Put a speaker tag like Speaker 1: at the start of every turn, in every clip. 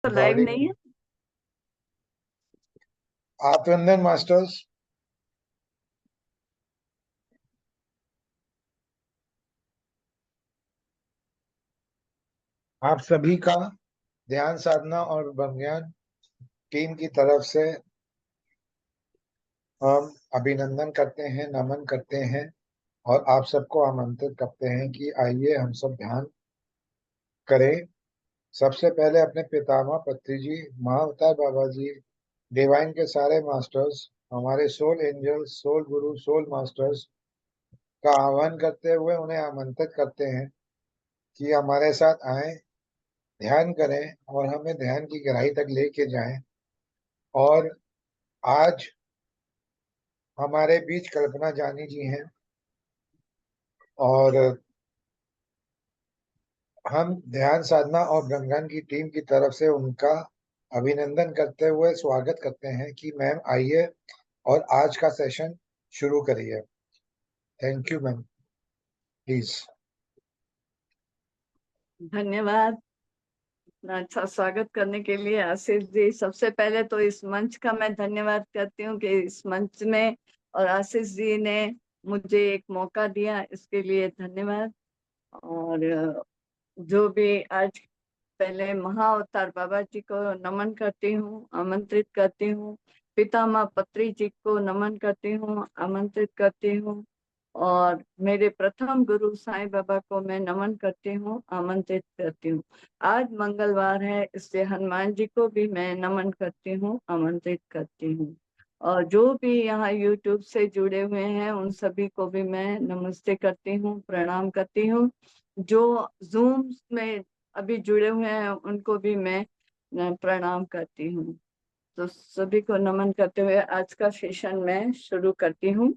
Speaker 1: तो live
Speaker 2: recording.
Speaker 1: नहीं है।
Speaker 2: आत्मनिर्भर मास्टर्स, आप सभी का ध्यान साधना और ब्रह्मज्ञान टीम की तरफ से हम अभिनंदन करते हैं, नमन करते हैं और आप सबको आमंत्रित करते हैं कि आइए हम सब ध्यान करें। सबसे पहले अपने पितामह पत्री जी, महाअवतार बाबा जी, डिवाइन के सारे मास्टर्स, हमारे सोल एंजल्स, सोल गुरु, सोल मास्टर्स का आह्वान करते हुए उन्हें आमंत्रित करते हैं कि हमारे साथ आए, ध्यान करें और हमें ध्यान की गहराई तक लेके जाएं। और आज हमारे बीच कल्पना जानी जी हैं और हम ध्यान साधना और ब्रह्मज्ञान की टीम की तरफ से उनका अभिनंदन करते हुए स्वागत करते हैं कि मैम आइए और आज का सेशन शुरू करिए। Thank you ma'am, please.
Speaker 1: धन्यवाद। इतना अच्छा स्वागत करने के लिए आशीष जी, सबसे पहले तो इस मंच का मैं धन्यवाद करती हूँ कि इस मंच में और आशीष जी ने मुझे एक मौका दिया, इसके लिए धन्यवाद। और जो भी आज पहले महाअवतार बाबा जी को नमन करती हूँ, आमंत्रित करती हूँ। पितामह पत्री जी को नमन करती हूँ, आमंत्रित करती हूँ। और मेरे प्रथम गुरु साईं बाबा को मैं नमन करती हूँ, आमंत्रित करती हूँ। आज मंगलवार है, इसलिए हनुमान जी को भी मैं नमन करती हूँ, आमंत्रित करती हूँ। और जो भी यहाँ यूट्यूब से जुड़े हुए हैं उन सभी को भी मैं नमस्ते करती हूँ, प्रणाम करती हूँ। जो जूम में अभी जुड़े हुए हैं उनको भी मैं प्रणाम करती हूँ। तो सभी को नमन करते हुए आज का सेशन मैं शुरू करती हूँ।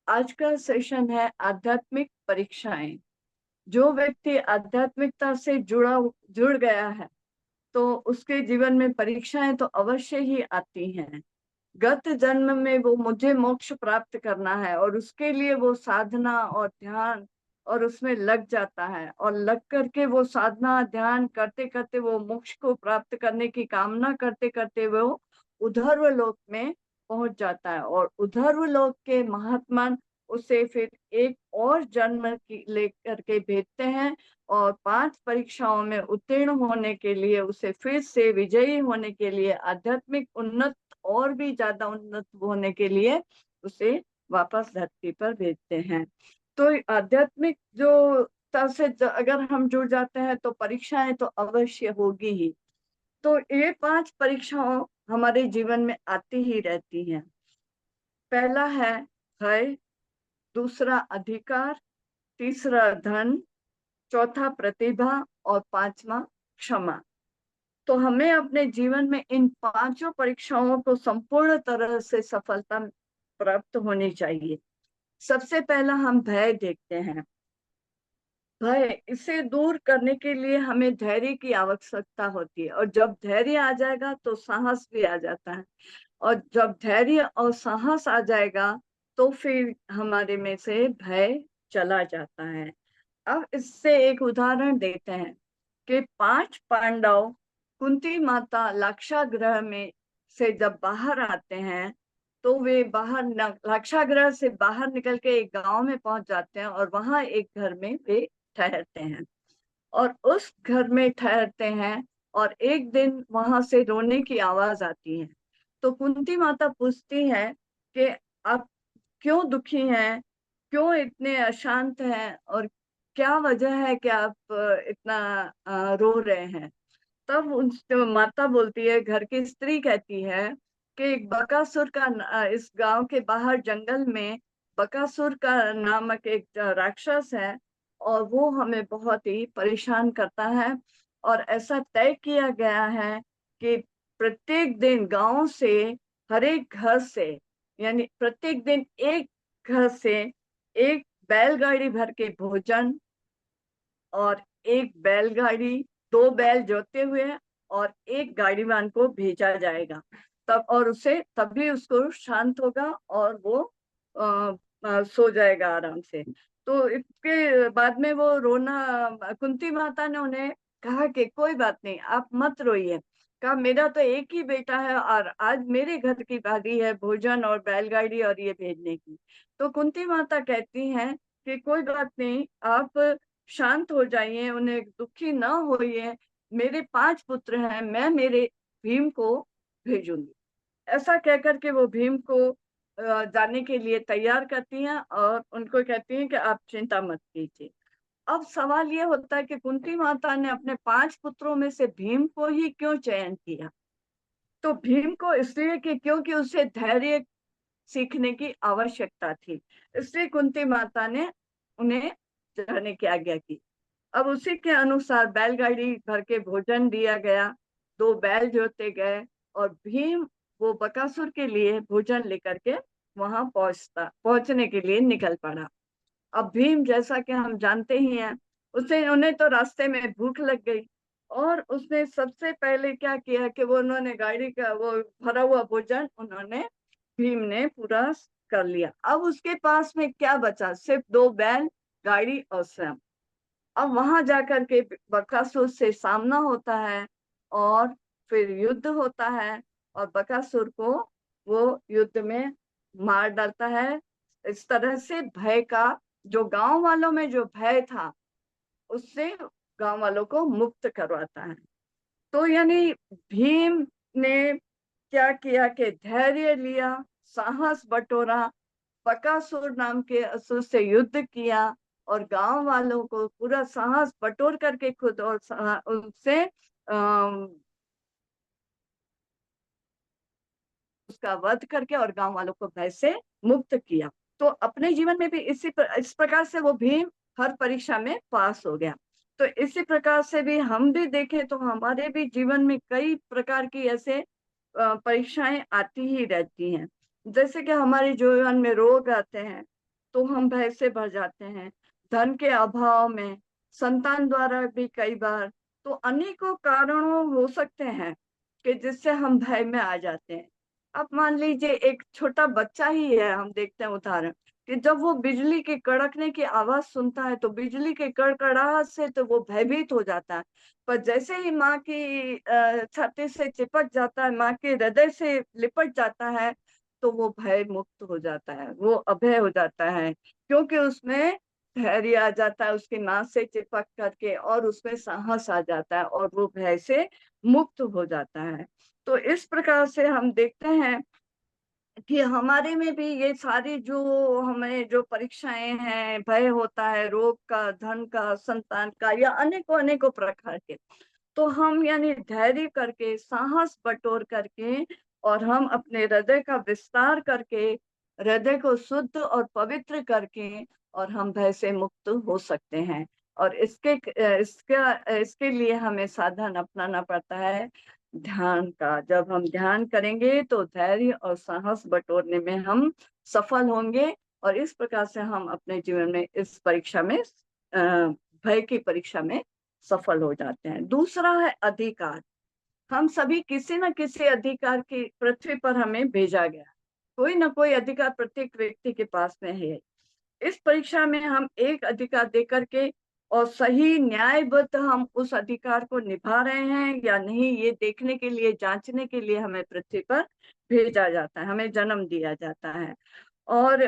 Speaker 1: आज का सेशन है आध्यात्मिक परीक्षाएं। जो व्यक्ति आध्यात्मिकता से जुड़ गया है तो उसके जीवन में परीक्षाएं तो अवश्य ही आती हैं। गत जन्म में वो मुझे मोक्ष प्राप्त करना है और उसके लिए वो साधना और ध्यान और उसमें लग जाता है, और लग करके वो साधना ध्यान करते करते वो मोक्ष को प्राप्त करने की कामना करते करते वो उधर्व लोक में पहुंच जाता है। और उधर्व लोक के महात्मा उसे फिर एक और जन्म की लेकर के भेजते हैं और 5 परीक्षाओं में उत्तीर्ण होने के लिए उसे फिर से विजयी होने के लिए, आध्यात्मिक उन्नत और भी ज्यादा उन्नत होने के लिए उसे वापस धरती पर भेजते हैं। तो आध्यात्मिक जो से अगर हम जुड़ जाते हैं तो परीक्षाएं तो अवश्य होगी ही। तो ये 5 परीक्षाओं हमारे जीवन में आती ही रहती हैं। पहला है भय, दूसरा अधिकार, तीसरा धन, चौथा प्रतिभा और पांचवा क्षमा। तो हमें अपने जीवन में इन 5 परीक्षाओं को संपूर्ण तरह से सफलता प्राप्त होनी चाहिए। सबसे पहला हम भय देखते हैं। भय, इसे दूर करने के लिए हमें धैर्य की आवश्यकता होती है, और जब धैर्य आ जाएगा तो साहस भी आ जाता है। और जब धैर्य और साहस आ जाएगा तो फिर हमारे में से भय चला जाता है। अब इससे एक उदाहरण देते हैं कि 5 पांडव कुंती माता लाक्षागृह में से जब बाहर आते हैं तो वे लाक्षागृह से बाहर निकल के एक गांव में पहुंच जाते हैं और वहां एक घर में वे ठहरते हैं। और उस घर में ठहरते हैं और एक दिन वहां से रोने की आवाज आती है। तो कुंती माता पूछती है कि आप क्यों दुखी हैं, क्यों इतने अशांत हैं, और क्या वजह है कि आप इतना रो रहे हैं। तब उन माता बोलती है, घर की स्त्री कहती है कि एक बकासुर का इस गांव के बाहर जंगल में बकासुर का नामक एक राक्षस है और वो हमें बहुत ही परेशान करता है। और ऐसा तय किया गया है कि प्रत्येक दिन गांव से, हर एक घर से, यानी प्रत्येक दिन एक घर से एक बैलगाड़ी भर के भोजन और एक बैलगाड़ी, 2 बैल जोते हुए और एक गाड़ीवान को भेजा जाएगा। तब और उसे तभी उसको शांत होगा और वो सो जाएगा आराम से। तो इसके बाद में वो रोना, कुंती माता ने उन्हें कहा कि कोई बात नहीं, आप मत रोइए। कहा मेरा तो एक ही बेटा है और आज मेरे घर की बारी है भोजन और बैलगाड़ी और ये भेजने की। तो कुंती माता कहती हैं कि कोई बात नहीं, आप शांत हो जाइए, उन्हें दुखी ना होइए। मेरे 5 पुत्र हैं, मैं मेरे भीम को भेजूंगी। ऐसा कहकर के वो भीम को जाने के लिए तैयार करती हैं और उनको कहती हैं कि आप चिंता मत कीजिए। अब सवाल ये होता है कि कुंती माता ने अपने 5 पुत्रों में से भीम को ही क्यों चयन किया? तो भीम को इसलिए कि क्योंकि उसे धैर्य सीखने की आवश्यकता थी, इसलिए कुंती माता ने उन्हें जाने की आज्ञा की। अब उसी के अनुसार बैलगाड़ी भर के भोजन दिया गया, 2 बैल जोते गए और भीम वो बकासुर के लिए भोजन लेकर के वहां पहुंचने के लिए निकल पड़ा। अब भीम, जैसा कि हम जानते ही हैं, उसे उन्हें तो रास्ते में भूख लग गई और उसने सबसे पहले क्या किया कि वो उन्होंने गाड़ी का वो भरा हुआ भोजन उन्होंने भीम ने पूरा कर लिया। अब उसके पास में क्या बचा? सिर्फ 2 बैल, गाड़ी और स्वयं। अब वहां जाकर के बकासुर से सामना होता है और फिर युद्ध होता है और बकासुर को वो युद्ध में मार डालता है। इस तरह से भय का, जो गांव वालों में जो भय था, उससे गांव वालों को मुक्त करवाता है। तो यानी भीम ने क्या किया कि धैर्य लिया, साहस बटोरा, बकासुर नाम के असुर से युद्ध किया और गांव वालों को पूरा साहस बटोर करके खुद और उनसे उसका वध करके और गांव वालों को भय से मुक्त किया। तो अपने जीवन में भी इस प्रकार से वो भीम हर परीक्षा में पास हो गया। तो इसी प्रकार से भी हम भी देखें तो हमारे भी जीवन में कई प्रकार की ऐसे परीक्षाएं आती ही रहती हैं। जैसे कि हमारे जीवन में रोग आते हैं तो हम भय से भर जाते हैं, धन के अभाव में, संतान द्वारा भी कई बार, तो अनेकों कारणों हो सकते हैं कि जिससे हम भय में आ जाते हैं। अब मान लीजिए एक छोटा बच्चा ही है, हम देखते हैं उदाहरण कि जब वो बिजली के कड़कने की आवाज सुनता है तो बिजली के कड़कड़ाहट से तो वो भयभीत हो जाता है। पर जैसे ही माँ की छाती से चिपक जाता है, माँ के हृदय से लिपट जाता है, तो वो भय मुक्त हो जाता है, वो अभय हो जाता है, क्योंकि उसमें धैर्य आ जाता है उसकी माँ से चिपक करके और उसमें साहस आ जाता है और वो भय से मुक्त हो जाता है। तो इस प्रकार से हम देखते हैं कि हमारे में भी ये सारी जो हमें जो परीक्षाएं हैं, भय होता है रोग का, धन का, संतान का, या अनेकों अनेकों प्रकार के, तो हम यानी धैर्य करके, साहस बटोर करके और हम अपने हृदय का विस्तार करके, हृदय को शुद्ध और पवित्र करके और हम भय से मुक्त हो सकते हैं। और इसके लिए हमें साधन अपनाना पड़ता है ध्यान का। जब हम ध्यान करेंगे तो धैर्य और साहस बटोरने में हम सफल होंगे और इस प्रकार से हम अपने जीवन में इस परीक्षा में, भय की परीक्षा में सफल हो जाते हैं। दूसरा है अधिकार। हम सभी किसी न किसी अधिकार की पृथ्वी पर हमें भेजा गया, कोई ना कोई अधिकार प्रत्येक व्यक्ति के पास में है। इस परीक्षा में हम एक अधिकार देकर के और सही न्यायबद्ध हम उस अधिकार को निभा रहे हैं या नहीं, ये देखने के लिए, जांचने के लिए हमें पृथ्वी पर भेजा जाता है, हमें जन्म दिया जाता है। और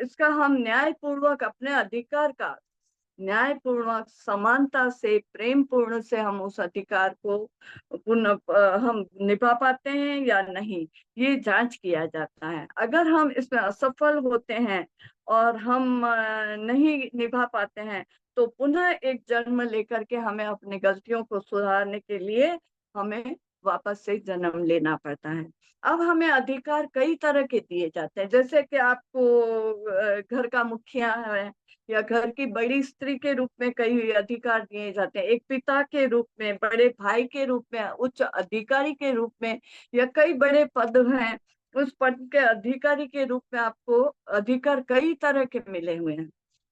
Speaker 1: इसका हम न्याय पूर्वक अपने अधिकार का न्यायपूर्वक, समानता से, प्रेम पूर्ण से हम उस अधिकार को हम निभा पाते हैं या नहीं, ये जांच किया जाता है। अगर हम इसमें असफल होते हैं और हम नहीं निभा पाते हैं तो पुनः एक जन्म लेकर के हमें अपनी गलतियों को सुधारने के लिए हमें वापस से जन्म लेना पड़ता है। अब हमें अधिकार कई तरह के दिए जाते हैं, जैसे कि आपको घर का मुखिया है या घर की बड़ी स्त्री के रूप में कई अधिकार दिए जाते हैं, एक पिता के रूप में, बड़े भाई के रूप में, उच्च अधिकारी के रूप में, या कई बड़े पद हैं, उस पद के अधिकारी के रूप में आपको अधिकार कई तरह के मिले हुए हैं।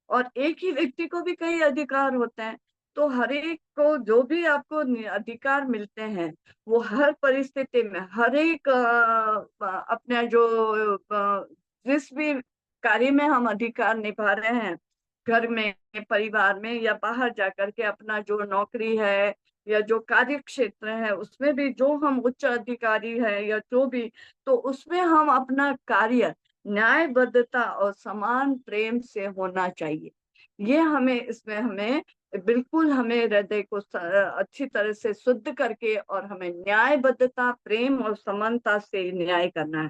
Speaker 1: और एक ही व्यक्ति को भी कई अधिकार होते हैं। तो हर एक को जो भी आपको अधिकार मिलते हैं वो हर परिस्थिति में, हर एक अपने जो जिस भी कार्य में हम अधिकार निभा रहे हैं, घर में, परिवार में या बाहर जाकर के, अपना जो नौकरी है या जो कार्य क्षेत्र है उसमें भी जो हम उच्च अधिकारी है या जो भी, तो उसमें हम अपना कार्य न्यायबद्धता और समान प्रेम से होना चाहिए। ये हमें इसमें हमें बिल्कुल हमें हृदय को अच्छी तरह से शुद्ध करके और हमें न्यायबद्धता प्रेम और समानता से न्याय करना है।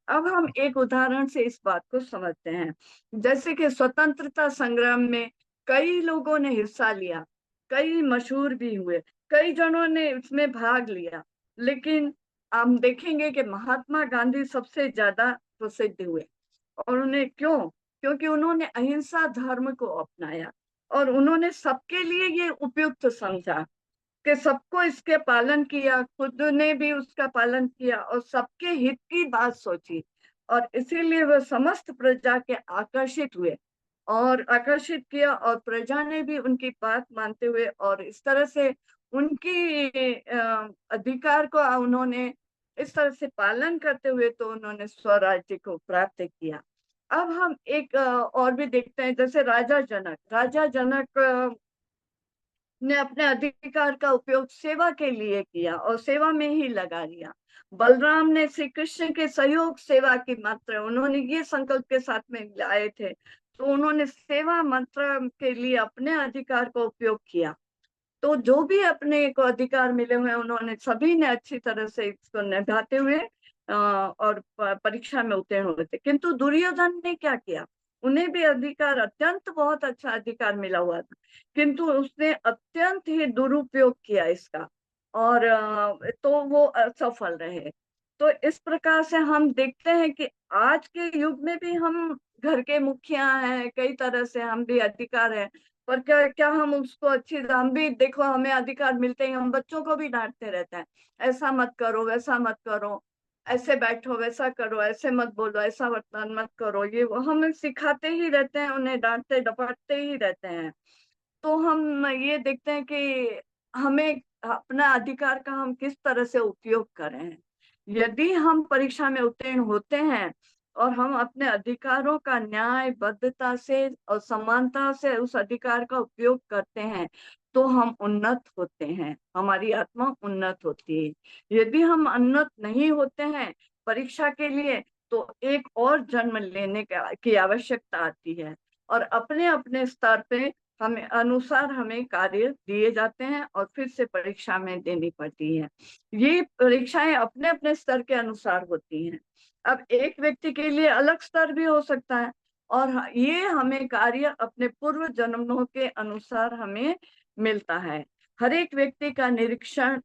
Speaker 1: अब हम एक उदाहरण से इस बात को समझते हैं। जैसे कि स्वतंत्रता संग्राम में कई लोगों ने हिस्सा लिया, कई मशहूर भी हुए, कई जनों ने इसमें भाग लिया, लेकिन हम देखेंगे कि महात्मा गांधी सबसे ज्यादा प्रसिद्ध हुए। और उन्हें क्यों? क्योंकि उन्होंने अहिंसा धर्म को अपनाया और उन्होंने सबके लिए ये उपयुक्त समझा कि सबको इसके पालन किया, खुद ने भी उसका पालन किया और सबके हित की बात सोची। और इसीलिए वह समस्त प्रजा के आकर्षित हुए और आकर्षित किया, और प्रजा ने भी उनकी बात मानते हुए और इस तरह से उनकी अधिकार को उन्होंने इस तरह से पालन करते हुए तो उन्होंने स्वराज्य को प्राप्त किया। अब हम एक और भी देखते हैं, जैसे राजा जनक ने अपने अधिकार का उपयोग सेवा के लिए किया और सेवा में ही लगा लिया। बलराम ने श्री कृष्ण के सहयोग सेवा की मात्रा उन्होंने ये संकल्प के साथ में लाए थे, तो उन्होंने सेवा मात्रा के लिए अपने अधिकार का उपयोग किया। तो जो भी अपने को अधिकार मिले हुए हैं उन्होंने सभी ने अच्छी तरह से इसको निभाते हुए और परीक्षा में उत्तीर्ण हुए थे। किंतु दुर्योधन ने क्या किया? उन्हें भी अधिकार, अत्यंत बहुत अच्छा अधिकार मिला हुआ था, किंतु उसने अत्यंत ही दुरुपयोग किया इसका, और तो वो असफल रहे। तो इस प्रकार से हम देखते हैं कि आज के युग में भी हम घर के मुखिया हैं, कई तरह से हम भी अधिकार है, पर क्या क्या हम उसको हम भी देखो हमें अधिकार मिलते ही हम बच्चों को भी डांटते रहते हैं, ऐसा मत करो, वैसा मत करो, ऐसे बैठो, वैसा करो, ऐसे मत बोलो, ऐसा वर्तन मत करो, ये वो हमें सिखाते ही रहते हैं, उन्हें डांटते डपटते ही रहते हैं। तो हम ये देखते हैं कि हमें अपना अधिकार का हम किस तरह से उपयोग करें। यदि हम परीक्षा में उत्तीर्ण होते हैं और हम अपने अधिकारों का न्यायबद्धता से और समानता से उस अधिकार का उपयोग करते हैं, तो हम उन्नत होते हैं, हमारी आत्मा उन्नत होती है। यदि हम उन्नत नहीं होते हैं परीक्षा के लिए, तो एक और जन्म लेने की आवश्यकता आती है, और अपने अपने स्तर पे हमें अनुसार हमें कार्य दिए जाते हैं और फिर से परीक्षा में देनी पड़ती है। ये परीक्षाएं अपने अपने स्तर के अनुसार होती हैं। अब एक व्यक्ति के लिए अलग स्तर भी हो सकता है, और ये हमें कार्य अपने पूर्व जन्मों के अनुसार हमें मिलता है। हर एक व्यक्ति का निरीक्षण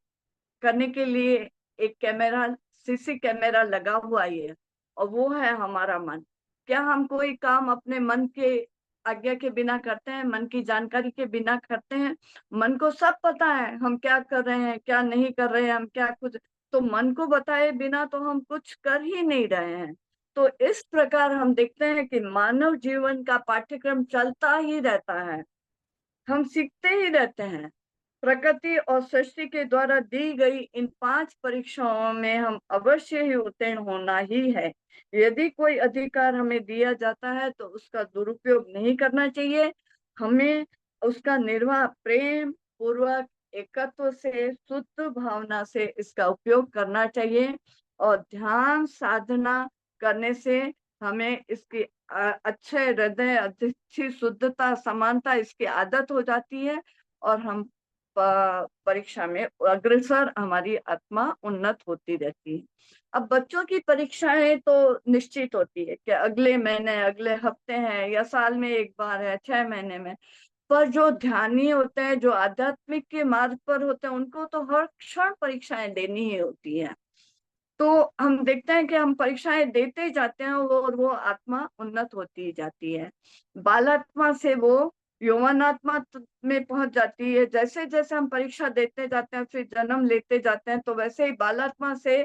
Speaker 1: करने के लिए एक कैमरा, सीसी कैमरा लगा हुआ है, और वो है हमारा मन। क्या हम कोई काम अपने मन के आज्ञा के बिना करते हैं, मन की जानकारी के बिना करते हैं? मन को सब पता है हम क्या कर रहे हैं, क्या नहीं कर रहे हैं, हम क्या कुछ, तो मन को बताए बिना तो हम कुछ कर ही नहीं रहे हैं। तो इस प्रकार हम देखते हैं कि मानव जीवन का पाठ्यक्रम चलता ही रहता है, हम सीखते ही रहते हैं। प्रकृति और सृष्टि के द्वारा दी गई इन 5 परीक्षाओं में हम अवश्य ही उत्तीर्ण होना ही है। यदि कोई अधिकार हमें दिया जाता है तो उसका दुरुपयोग नहीं करना चाहिए। हमें उसका निर्वाह प्रेम पूर्वक, एकत्व से, शुद्ध भावना से इसका उपयोग करना चाहिए, और ध्यान साधना करने से हमें इसकी अच्छे हृदय, अच्छी शुद्धता, समानता इसकी आदत हो जाती है, और हम परीक्षा में अग्रसर, हमारी आत्मा उन्नत होती रहती है। अब बच्चों की परीक्षाएं तो निश्चित होती है कि अगले महीने, अगले हफ्ते हैं, या साल में एक बार है, 6 महीने में। पर जो ध्यानी होते हैं, जो आध्यात्मिक के मार्ग पर होते हैं, उनको तो हर क्षण परीक्षाएं देनी ही होती है। तो हम देखते हैं कि हम परीक्षाएं देते जाते हैं और वो आत्मा उन्नत होती जाती है। बालात्मा से वो यौवनात्मा में पहुंच जाती है। जैसे जैसे हम परीक्षा देते जाते हैं, फिर जन्म लेते जाते हैं, तो वैसे ही बालात्मा से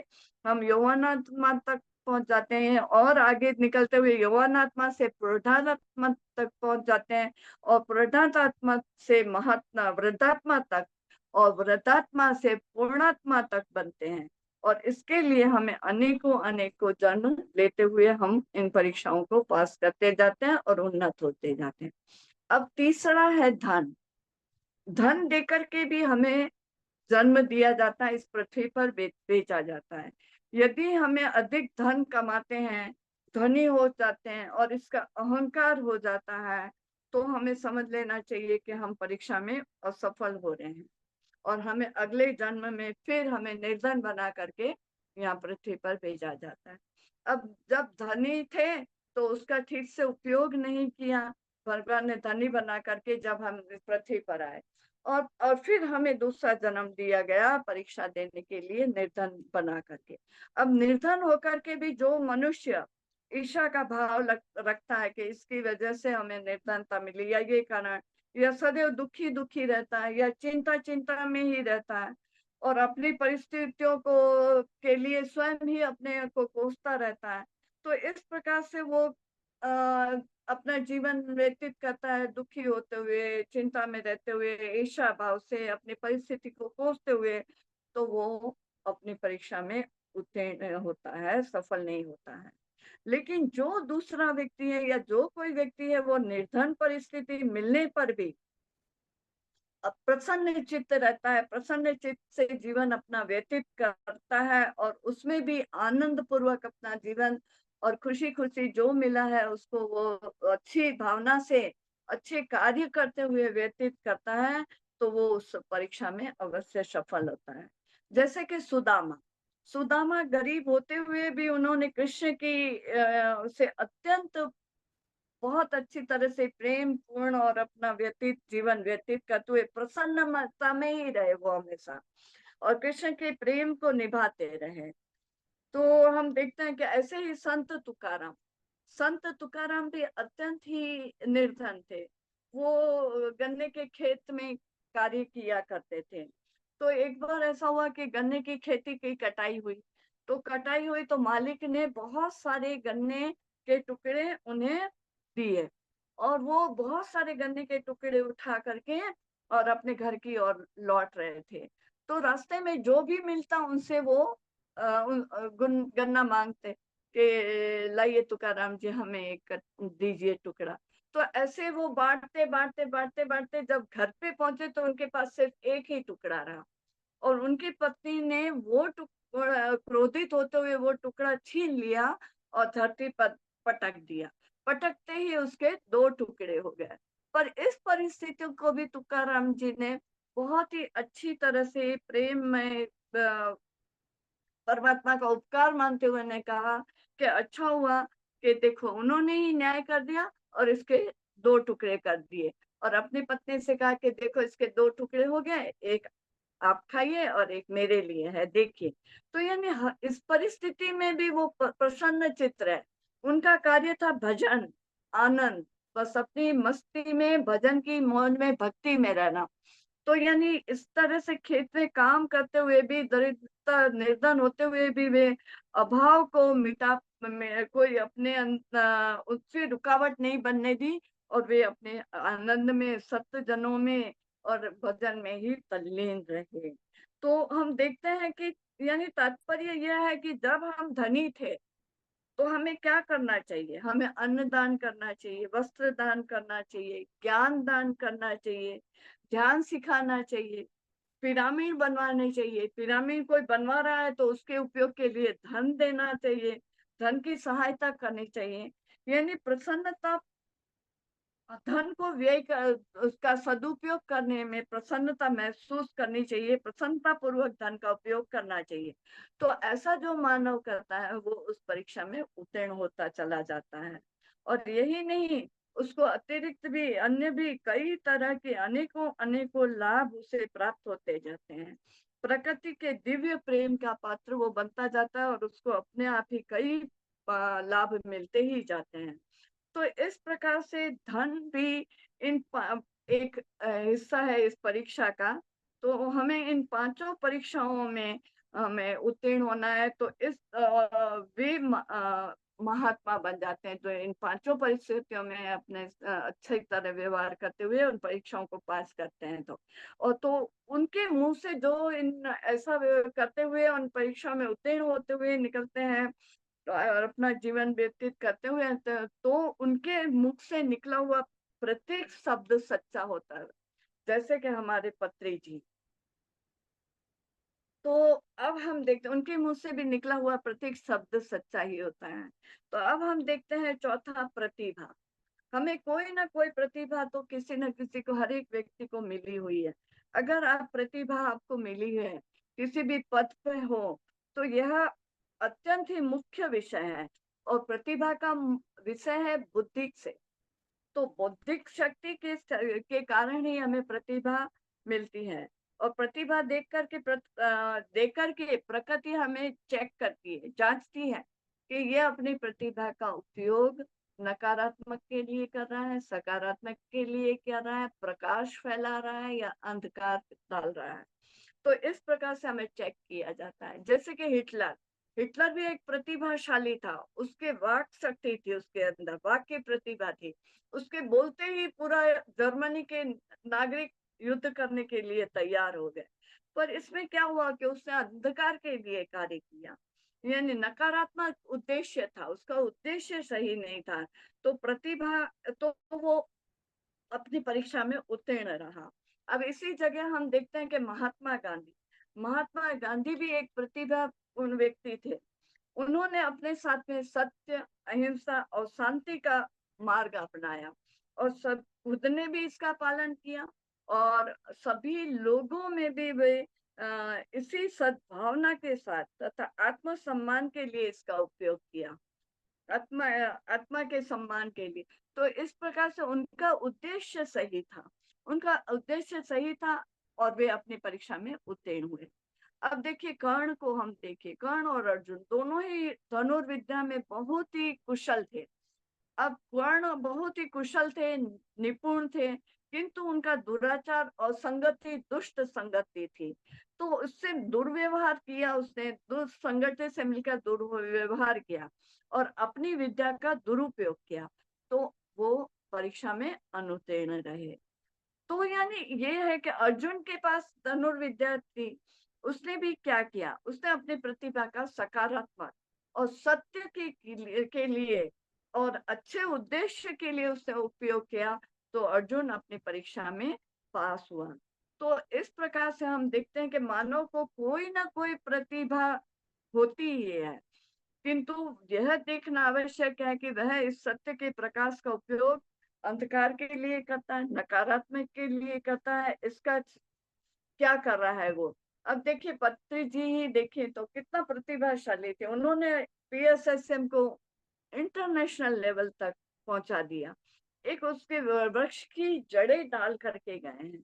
Speaker 1: हम यौवनात्मा तक पहुंच जाते हैं, और आगे निकलते हुए यौवनात्मा से प्रौढ़ात्मा तक पहुंच जाते हैं, और प्रौढ़ात्मा से महात्मा वृद्धात्मा तक, और वृद्धात्मा से पूर्णात्मा तक बनते हैं। और इसके लिए हमें अनेकों अनेकों जन्म लेते हुए हम इन परीक्षाओं को पास करते जाते हैं और उन्नत होते जाते हैं। अब तीसरा है धन। धन देकर के भी हमें जन्म दिया जाता है, इस पृथ्वी पर भेजा जाता है। यदि हमें अधिक धन कमाते हैं, धनी हो जाते हैं और इसका अहंकार हो जाता है, तो हमें समझ लेना चाहिए कि हम परीक्षा में असफल हो रहे हैं और हमें अगले जन्म में फिर हमें निर्धन बना करके यहाँ पृथ्वी पर भेजा जाता है। अब जब धनी थे तो उसका ठीक से उपयोग नहीं किया, भगवान ने धनी बना करके जब हम पृथ्वी पर आए, और फिर हमें दूसरा जन्म दिया गया परीक्षा देने के लिए निर्धन बना करके। अब निर्धन होकर के भी जो मनुष्य ईर्ष्या का भाव रखता है कि इसकी वजह से हमें निर्धनता मिली या ये कारण, या सदैव दुखी दुखी रहता है या चिंता चिंता में ही रहता है और अपनी परिस्थितियों को के लिए स्वयं ही अपने को कोसता रहता है, तो इस प्रकार से वो अपना जीवन व्यतीत करता है, दुखी होते हुए, चिंता में रहते हुए, ईर्ष्या भाव से अपनी परिस्थिति को कोसते हुए, तो वो अपनी परीक्षा में उत्तीर्ण होता है, सफल नहीं होता है। लेकिन जो दूसरा व्यक्ति है या जो कोई व्यक्ति है, वो निर्धन परिस्थिति मिलने पर भी प्रसन्न चित्त रहता है, प्रसन्न चित्त से जीवन अपना व्यतीत करता है और उसमें भी आनंद पूर्वक अपना जीवन और खुशी खुशी जो मिला है उसको वो अच्छी भावना से अच्छे कार्य करते हुए व्यतीत करता है, तो वो उस परीक्षा में अवश्य सफल होता है। जैसे कि सुदामा, सुदामा गरीब होते हुए भी उन्होंने कृष्ण की से अत्यंत बहुत अच्छी तरह से प्रेम पूर्ण और अपना व्यतीत जीवन व्यतीत करते हुए प्रसन्नता में ही रहे वो हमेशा, और कृष्ण के प्रेम को निभाते रहे। तो हम देखते हैं कि ऐसे ही संत तुकाराम भी अत्यंत ही निर्धन थे। वो गन्ने के खेत में कार्य किया करते थे। तो एक बार ऐसा हुआ कि गन्ने की खेती की कटाई हुई, तो कटाई हुई तो मालिक ने बहुत सारे गन्ने के टुकड़े उन्हें दिए और वो बहुत सारे गन्ने के टुकड़े उठा करके और अपने घर की ओर लौट रहे थे। तो रास्ते में जो भी मिलता उनसे वो गन्ना मांगते कि लाइए तुकाराम जी हमें एक दीजिए टुकड़ा। तो ऐसे वो बांटते बांटते बांटते बांटते जब घर पे पहुंचे तो उनके पास सिर्फ एक ही टुकड़ा रहा और उनकी पत्नी ने वो क्रोधित होते हुए वो टुकड़ा छीन लिया और धरती पर पटक दिया। पटकते ही उसके दो टुकड़े हो गए। पर इस परिस्थिति को भी तुकाराम जी ने बहुत ही अच्छी तरह से प्रेम में परमात्मा का उपकार मानते हुए ने कहा कि अच्छा हुआ कि देखो उन्होंने ही न्याय कर दिया और इसके दो टुकड़े कर दिए, और अपनी पत्नी से कहा कि देखो इसके दो टुकड़े हो गए, एक आप खाइए और एक मेरे लिए है, देखिए। तो यानी इस परिस्थिति में भी वो प्रसन्न चित्त है। उनका कार्य था भजन, आनंद, बस अपनी मस्ती में भजन की मौज में भक्ति में रहना। तो यानी इस तरह से खेत में काम करते हुए भी, दरिद्रता निर्धन होते हुए भी वे अभाव को मिटा कोई अपने उससे रुकावट नहीं बनने दी और वे अपने आनंद में, सत्य जनों में और भजन में ही तल्लीन रहे। तो हम देखते हैं कि यानी तात्पर्य यह है कि जब हम धनी थे तो हमें क्या करना चाहिए, हमें अन्न दान करना चाहिए, वस्त्र दान करना चाहिए, ज्ञान दान करना चाहिए, ध्यान सिखाना चाहिए, पिरामिड बनवाने चाहिए। पिरामिड कोई बनवा रहा है तो उसके उपयोग के लिए धन देना चाहिए, धन की सहायता करनी चाहिए। यानी प्रसन्नता, धन को व्यय कर उसका सदुपयोग करने में प्रसन्नता महसूस करनी चाहिए, प्रसन्नता पूर्वक धन का उपयोग करना चाहिए। तो ऐसा जो मानव करता है वो उस परीक्षा में उत्तीर्ण होता चला जाता है। और यही नहीं, उसको अतिरिक्त भी अन्य भी कई तरह के अनेकों अनेकों लाभ उसे प्राप्त होते जाते हैं। प्रकृति के दिव्य प्रेम का पात्र वो बनता जाता है और उसको अपने आप ही कई लाभ मिलते ही जाते हैं। तो इस प्रकार से धन भी एक हिस्सा है इस परीक्षा का। तो हमें इन पांचों परीक्षाओं में हमें उत्तीर्ण होना है, तो इस वे महात्मा बन जाते हैं जो इन पांचों परिस्थितियों में अपने अच्छे तरह व्यवहार करते हुए उन परीक्षाओं को पास करते हैं। तो उनके मुंह से जो इन ऐसा करते हुए उन परीक्षा में उत्तीर्ण होते हुए निकलते हैं और अपना जीवन व्यतीत करते हुए तो उनके मुख से निकला हुआ प्रत्येक शब्द सच्चा होता है। जैसे कि हमारे पत्री जी, तो अब हम देखते हैं उनके मुंह से भी निकला हुआ प्रत्येक शब्द सच्चा ही होता है। तो अब हम देखते हैं चौथा, प्रतिभा। हमें कोई ना कोई प्रतिभा तो किसी न किसी को, हर एक व्यक्ति को मिली हुई है। अगर आप प्रतिभा आपको मिली है, किसी भी पद पे हो, तो यह अत्यंत ही मुख्य विषय है। और प्रतिभा का विषय है बुद्धि से। तो बौद्धिक शक्ति के कारण ही हमें प्रतिभा मिलती है। और प्रतिभा देख करके प्रकृति हमें चेक करती है, जांचती है कि ये अपनी प्रतिभा का उपयोग नकारात्मक के लिए कर रहा है, सकारात्मक के लिए कर रहा है, प्रकाश फैला रहा है या अंधकार डाल रहा है। तो इस प्रकार से हमें चेक किया जाता है। जैसे कि हिटलर, हिटलर भी एक प्रतिभाशाली था। उसके वाक शक्ति थी, उसके अंदर वाक की प्रतिभा थी। उसके बोलते ही पूरा जर्मनी के नागरिक युद्ध करने के लिए तैयार हो गए। पर इसमें क्या हुआ कि उसने अंधकार के लिए कार्य किया, यानी नकारात्मक उद्देश्य था, उसका उद्देश्य सही नहीं था। तो प्रतिभा, तो वो अपनी परीक्षा में उत्तीर्ण रहा। अब इसी जगह हम देखते हैं कि महात्मा गांधी भी एक प्रतिभापूर्ण व्यक्ति थे। उन्होंने अपने साथ में सत्य, अहिंसा और शांति का मार्ग अपनाया, और सब खुद ने भी इसका पालन किया, और सभी लोगों में भी वे इसी सद्भावना के साथ तथा आत्मसम्मान के लिए इसका उपयोग किया, आत्मा आत्मा के सम्मान के लिए। तो इस प्रकार से उनका उद्देश्य सही था, उनका उद्देश्य सही था, और वे अपनी परीक्षा में उत्तीर्ण हुए। अब देखिए कर्ण को हम देखें, कर्ण और अर्जुन दोनों ही धनुर्विद्या में बहुत ही कुशल थे। अब कर्ण बहुत ही कुशल थे, निपुण थे, किंतु उनका दुराचार और संगति, दुष्ट संगति थी। तो उससे दुर्व्यवहार किया, उसने दुष्ट संगति से मिलकर दुर्व्यवहार किया और अपनी विद्या का दुरुपयोग किया। तो वो परीक्षा में अनुत्तीर्ण रहे। तो यानी ये है कि अर्जुन के पास धनुर्विद्या थी, उसने भी क्या किया, उसने अपनी प्रतिभा का सकारात्मक और सत्य के लिए और अच्छे उद्देश्य के लिए उसने उपयोग किया। तो अर्जुन अपनी परीक्षा में पास हुआ। तो इस प्रकार से हम देखते हैं कि मानव को कोई ना कोई प्रतिभा होती ही है, किंतु यह देखना आवश्यक है कि वह इस सत्य के प्रकाश का उपयोग अंधकार के लिए करता है, नकारात्मक के लिए करता है, इसका क्या कर रहा है वो। अब देखिए पत्री जी ही देखें तो कितना प्रतिभाशाली थे, उन्होंने पीएसएसएम को इंटरनेशनल लेवल तक पहुंचा दिया। एक उसके वृक्ष की जड़ें डाल करके गए हैं।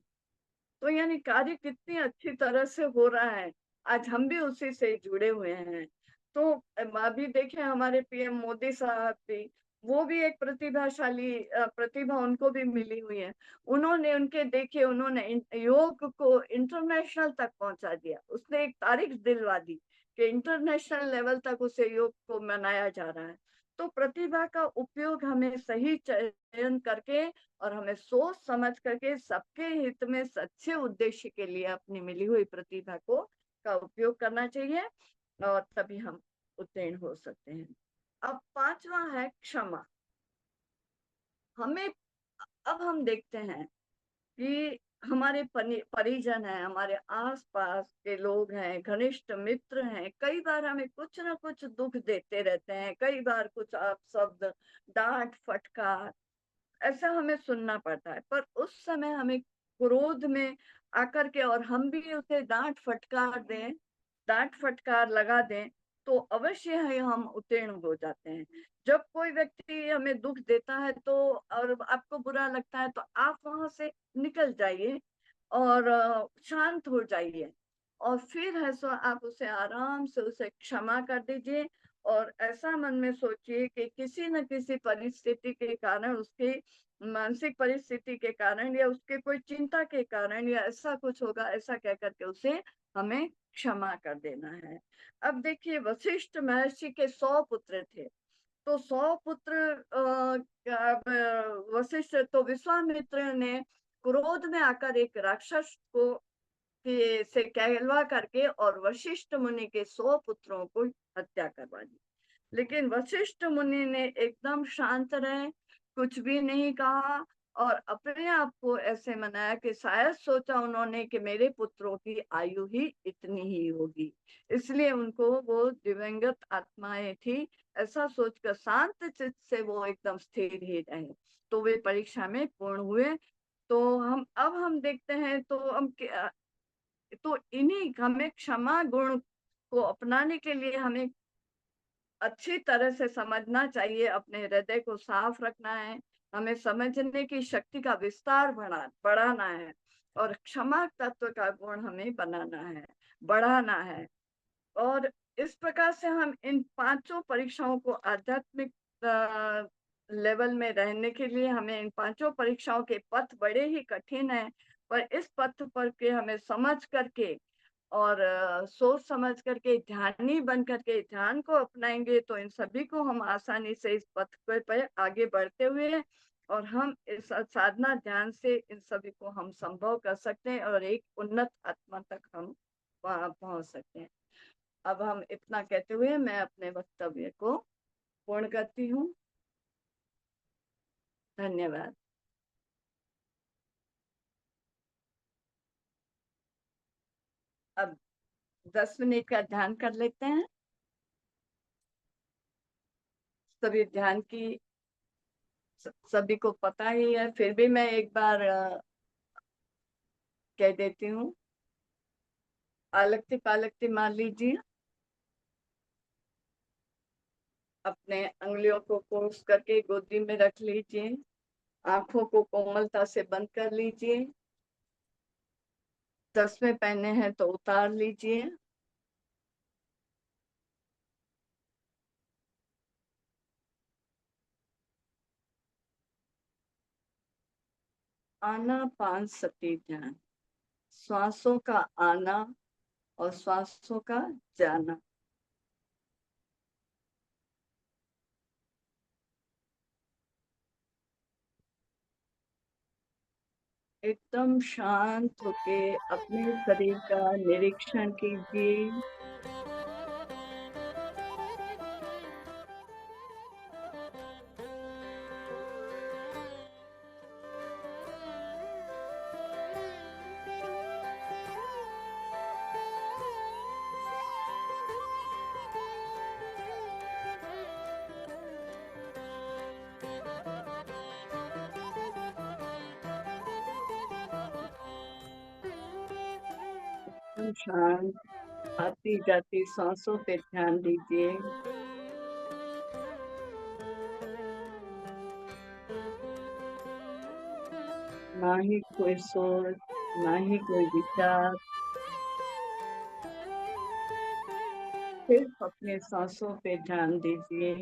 Speaker 1: तो यानी कार्य कितनी अच्छी तरह से हो रहा है, आज हम भी उसी से जुड़े हुए हैं। तो अभी देखें हमारे पीएम मोदी साहब भी, वो भी एक प्रतिभाशाली प्रतिभा उनको भी मिली हुई है। उन्होंने उनके देखे, उन्होंने योग को इंटरनेशनल तक पहुंचा दिया। उसने एक तारीख दिलवा दी कि इंटरनेशनल लेवल तक उसे योग को मनाया जा रहा है। तो प्रतिभा का उपयोग हमें सही चयन करके और हमें सोच समझ करके सबके हित में सच्चे उद्देश्य के लिए अपनी मिली हुई प्रतिभा को का उपयोग करना चाहिए, और तभी हम उत्तीर्ण हो सकते हैं। अब पांचवा है क्षमा। हमें, अब हम देखते हैं कि हमारे परिजन हैं, हमारे आसपास के लोग हैं, घनिष्ठ मित्र हैं, कई बार हमें कुछ ना कुछ दुख देते रहते हैं, कई बार कुछ आप शब्द, डांट फटकार, ऐसा हमें सुनना पड़ता है। पर उस समय हमें क्रोध में आकर के और हम भी उसे डांट फटकार लगा दें, तो अवश्य ही हम उत्तीर्ण हो जाते हैं। जब कोई व्यक्ति हमें दुख देता है तो, और आपको बुरा लगता है, तो आप वहां से निकल जाइए और शांत हो जाइए, और फिर है सो आप उसे आराम से उसे क्षमा कर दीजिए। और ऐसा मन में सोचिए कि किसी न किसी परिस्थिति के कारण, उसकी मानसिक परिस्थिति के कारण या उसके कोई चिंता के कारण या ऐसा कुछ होगा, ऐसा कह करके उसे हमें क्षमा कर देना है। अब देखिए वशिष्ठ महर्षि के 100 पुत्र थे। तो 100 पुत्र वशिष्ठ, तो विश्वामित्र ने क्रोध में आकर एक राक्षस को से कहलवा करके और वशिष्ठ मुनि के 100 पुत्रों को हत्या करवा दी। लेकिन वशिष्ठ मुनि ने एकदम शांत रहे, कुछ भी नहीं कहा, और अपने आप को ऐसे मनाया कि शायद सोचा उन्होंने कि मेरे पुत्रों की आयु ही इतनी ही होगी, इसलिए उनको वो दिवंगत आत्माएं थी, ऐसा सोचकर शांत चित्त से वो एकदम स्थिर ही रहे। तो वे परीक्षा में पूर्ण हुए। तो हम देखते हैं, तो तो इन्हीं हमें क्षमा गुण को अपनाने के लिए हमें अच्छी तरह से समझना चाहिए, अपने हृदय को साफ रखना है, हमें समझने की शक्ति का विस्तार बढ़ाना है, और क्षमा तत्व का गुण हमें बनाना है, बढ़ाना है। और इस प्रकार से हम इन पांचों परीक्षाओं को आध्यात्मिक लेवल में रहने के लिए, हमें इन पांचों परीक्षाओं के पथ बड़े ही कठिन हैं, पर इस पथ पर के हमें समझ करके और सोच समझ करके ध्यानी बन करके ध्यान को अपनाएंगे, तो इन सभी को हम आसानी से इस पथ पर आगे बढ़ते हुए, और हम इस साधना ध्यान से इन सभी को हम संभव कर सकते हैं, और एक उन्नत आत्मा तक हम वहां पहुंच सकते हैं। अब हम इतना कहते हुए मैं अपने वक्तव्य को पूर्ण करती हूँ। धन्यवाद। अब 10 मिनट का ध्यान कर लेते हैं। सभी ध्यान की सभी को पता ही है, फिर भी मैं एक बार कह देती हूँ। आलक्ति पालक्ति मान लीजिए, अपने अंगुलियों को कोस करके गोदी में रख लीजिए, आंखों को कोमलता से बंद कर लीजिए, चश्मे पहने हैं तो उतार लीजिए। आनापानसति ध्यान, श्वासों का आना और श्वासों का जाना। एकदम शांत होके अपने शरीर का निरीक्षण कीजिए। एकदम शांत, आती जाती सांसों पे ध्यान दीजिए। ना ही कोई सोच, ना ही कोई विचार, सिर्फ अपने सांसों पे ध्यान दीजिए।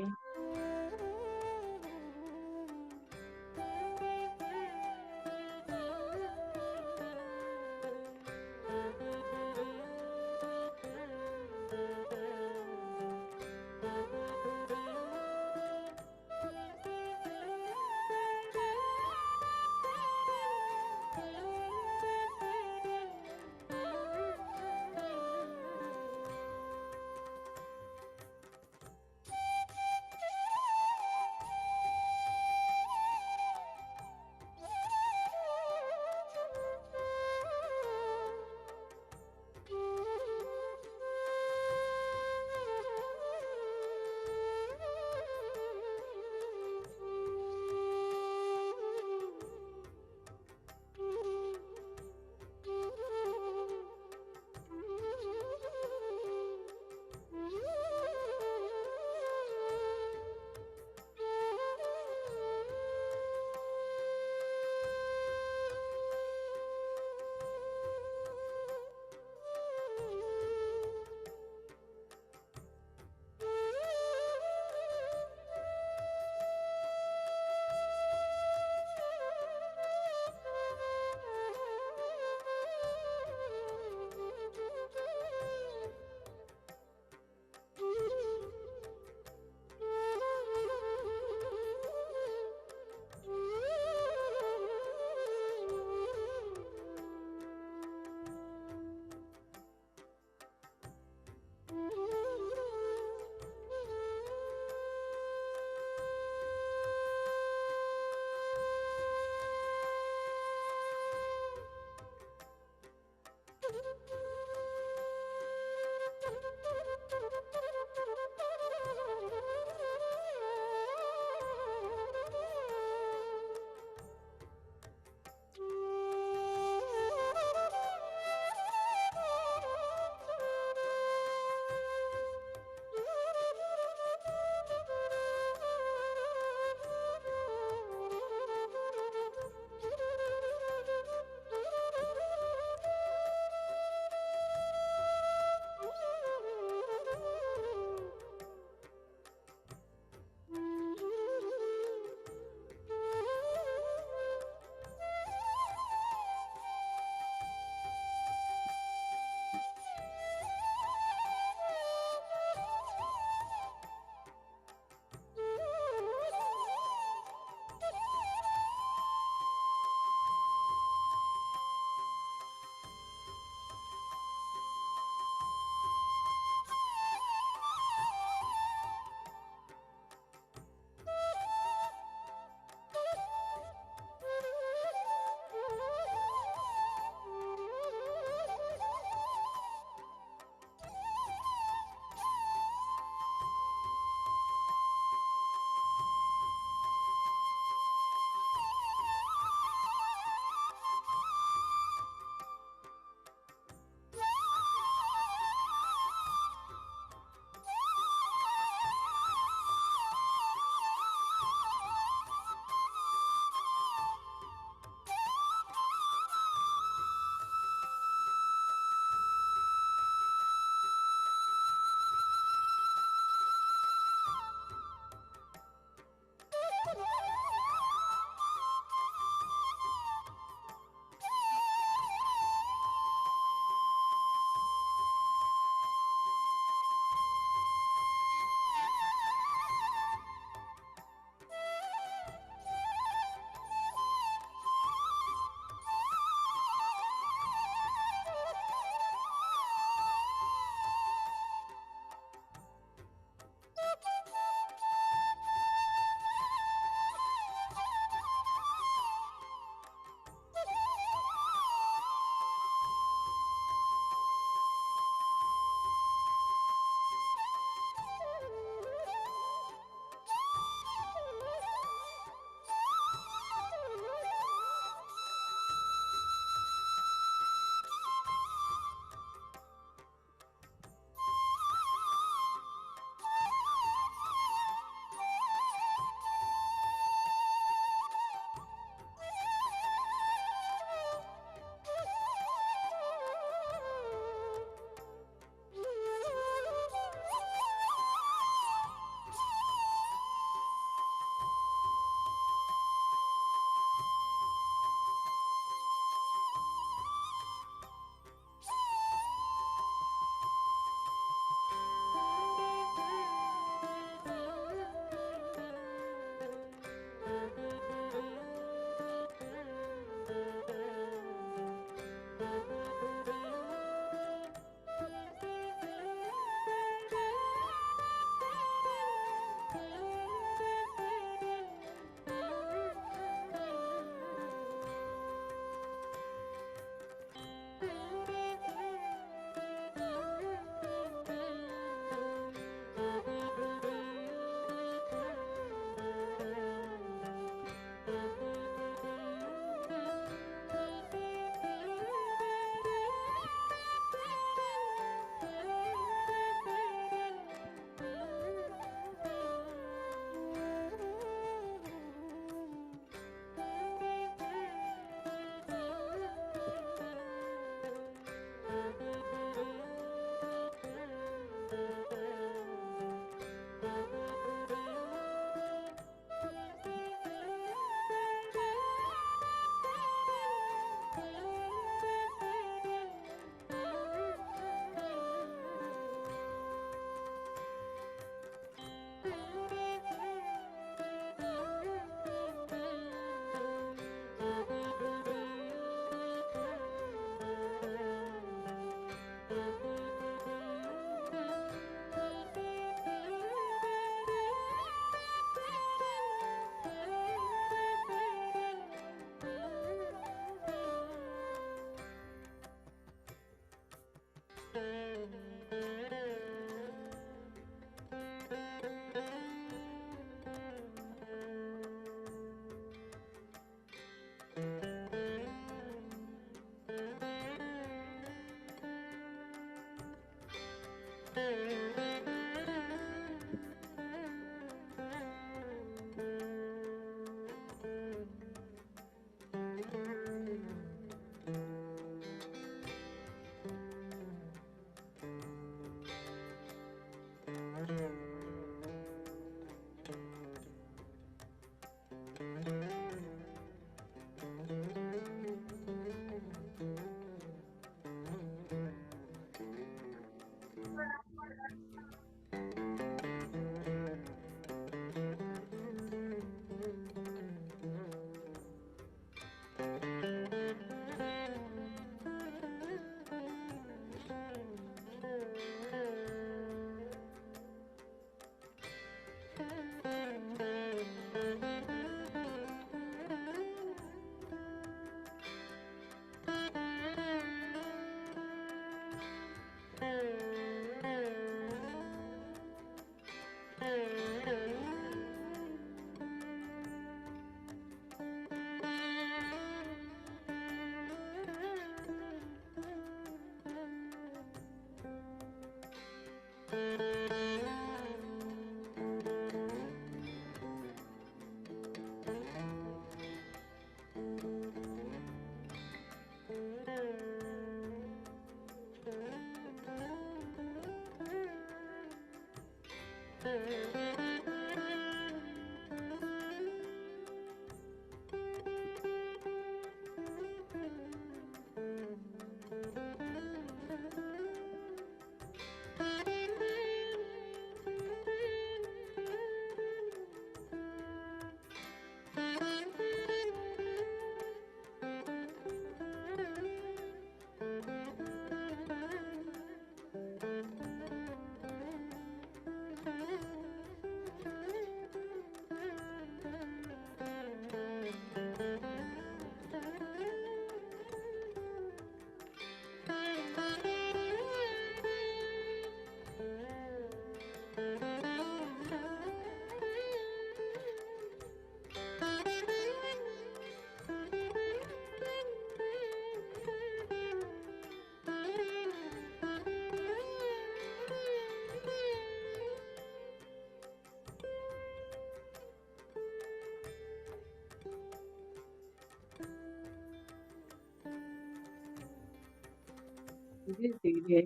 Speaker 1: धीरे धीरे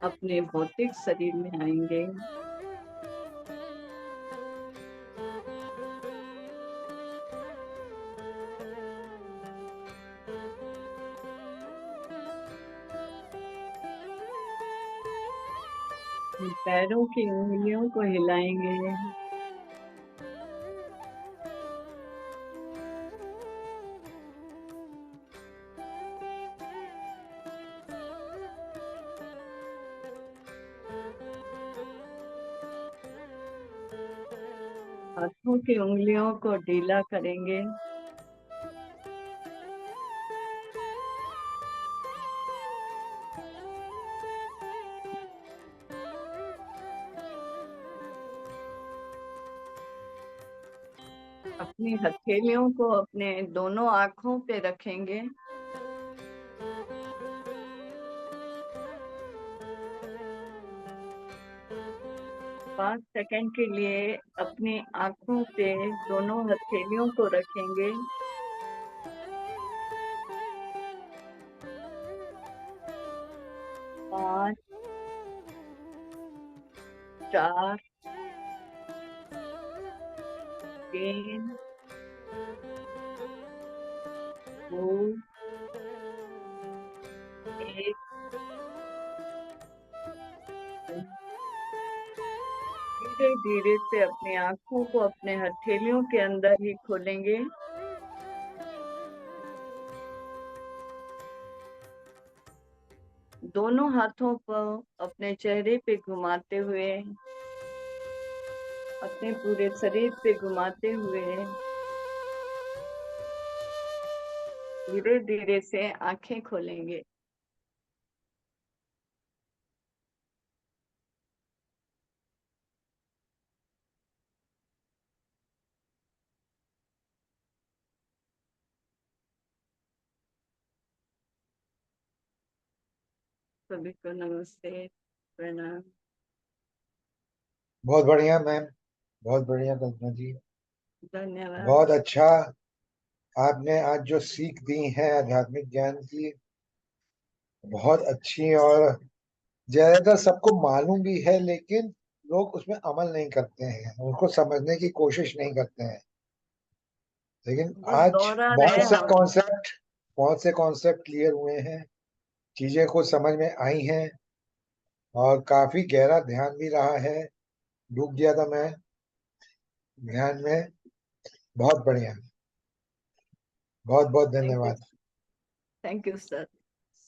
Speaker 1: अपने भौतिक शरीर में आएंगे। पैरों की उंगलियों को हिलाएंगे। हाथों की उंगलियों को ढीला करेंगे। अपनी हथेलियों को अपने दोनों आंखों पे रखेंगे। पाँच सेकंड के लिए अपनी आंखों पे दोनों हथेलियों को रखेंगे। 5, 4, 3, 2, 1। धीरे धीरे से अपनी आंखों को अपने हथेलियों के अंदर ही खोलेंगे। दोनों हाथों को अपने चेहरे पे घुमाते हुए, अपने पूरे शरीर पे घुमाते हुए धीरे धीरे से आंखें खोलेंगे। सभी को नमस्ते, प्रणाम।
Speaker 2: बहुत बढ़िया मैम, बहुत बढ़िया कल्पना जी,
Speaker 1: धन्यवाद।
Speaker 2: बहुत अच्छा। आपने आज जो सीख दी है आध्यात्मिक ज्ञान की, बहुत अच्छी। और ज्यादातर सबको मालूम भी है, लेकिन लोग उसमें अमल नहीं करते हैं, उसको समझने की कोशिश नहीं करते हैं। लेकिन
Speaker 1: बस
Speaker 2: आज
Speaker 1: दोहरा रहे हम।
Speaker 2: बहुत से कॉन्सेप्ट क्लियर हुए हैं, चीजें कुछ समझ में आई हैं, और काफी गहरा ध्यान भी रहा है। डूब गया था मैं ध्यान में। बहुत बढ़िया, बहुत बहुत
Speaker 1: थैंक यू,
Speaker 2: धन्यवाद।
Speaker 1: Thank you sir.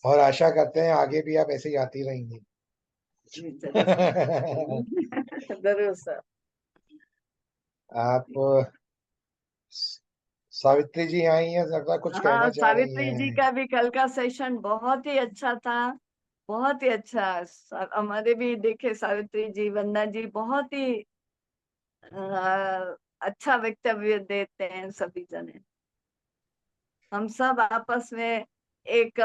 Speaker 2: और आशा करते हैं आगे भी आप ऐसे ही आती रहेंगी।
Speaker 1: जी जरूर जरूर सर।
Speaker 2: आप सावित्री जी आई हैं, ज्यादा कुछ कहना
Speaker 1: हाँ,
Speaker 2: चाह रही
Speaker 1: सावित्री जी
Speaker 2: हैं?
Speaker 1: का भी कल का सेशन बहुत ही अच्छा था। बहुत ही अच्छा। हमारे भी देखे सावित्री जी, वंदना जी बहुत ही अच्छा वक्तव्य देते हैं सभी जने। हम सब आपस में एक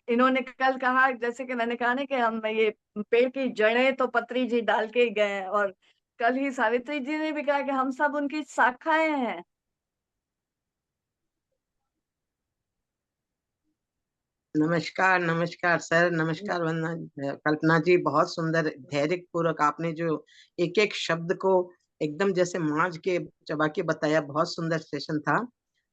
Speaker 1: इन्होंने कल कहा, जैसे कि मैंने कहा ना कि हम ये पेड़ की जड़ें तो पत्री जी डाल के ही गए हैं, और कल ही सावित्री जी ने भी कहा कि हम सब उनकी शाखाएं हैं।
Speaker 3: नमस्कार, नमस्कार सर, नमस्कार वंदना। कल्पना जी, बहुत सुंदर धैर्य पूर्वक आपने जो एक एक शब्द को एकदम जैसे मांझ के चबा के बताया, बहुत सुंदर सेशन था,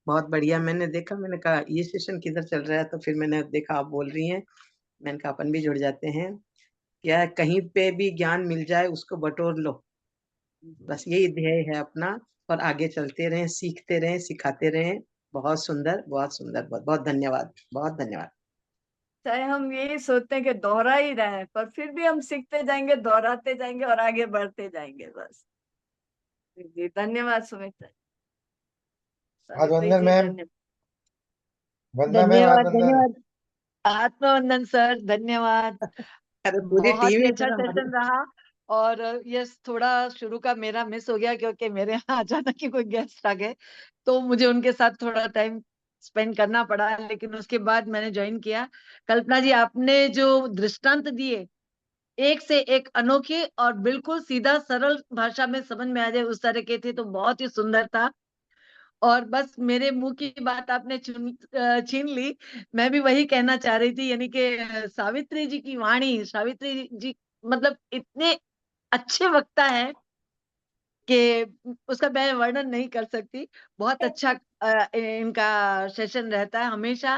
Speaker 3: बहुत बढ़िया। मैंने देखा, मैंने कहा ये सेशन किधर चल रहा है, तो फिर मैंने देखा आप बोल रही हैं, मैंने कहा अपन भी जुड़ जाते हैं। क्या है, कहीं पे भी ज्ञान मिल जाए उसको बटोर लो, बस यही ध्येय है अपना। और आगे चलते रहें, सीखते रहें, सिखाते रहें। बहुत सुंदर, बहुत सुंदर, बहुत बहुत धन्यवाद, बहुत धन्यवाद।
Speaker 1: चाहे हम यही सोचते हैं कि दोहरा ही रहे, पर फिर भी हम सीखते जाएंगे, दोहराते जाएंगे और आगे बढ़ते जाएंगे बस। जी धन्यवाद सुमित्रा,
Speaker 2: आज
Speaker 1: सावित्री
Speaker 2: वंदन
Speaker 1: जी
Speaker 2: मैम,
Speaker 1: धन्यवाद।
Speaker 2: वंदना मैम, आज
Speaker 4: धन्यवाद,
Speaker 2: वंदन।
Speaker 4: धन्यवाद। आत्मवंदन सर, धन्यवाद।
Speaker 3: अरे पूरी
Speaker 4: बहुत
Speaker 3: टीम
Speaker 4: ही
Speaker 3: ही
Speaker 4: अच्छा
Speaker 3: सर हमारी।
Speaker 4: सेशन रहा। और यस, थोड़ा शुरू का मेरा मिस हो गया क्योंकि मेरे यहाँ अचानक ही कोई गेस्ट आ गए, तो मुझे उनके साथ थोड़ा टाइम स्पेंड करना पड़ा, लेकिन उसके बाद मैंने ज्वाइन किया। कल्पना जी, आपने जो दृष्टांत दिए, एक से एक अनोखे और बिल्कुल सीधा सरल भाषा में समझ में आ जाए उस तरह के थे, तो बहुत ही सुंदर था। और बस मेरे मुंह की बात आपने छीन ली। मैं भी वही कहना चाह रही थी, यानी कि सावित्री जी की वाणी, सावित्री जी मतलब इतने अच्छे वक्ता है कि उसका मैं वर्णन नहीं कर सकती। बहुत अच्छा इनका सेशन रहता है हमेशा,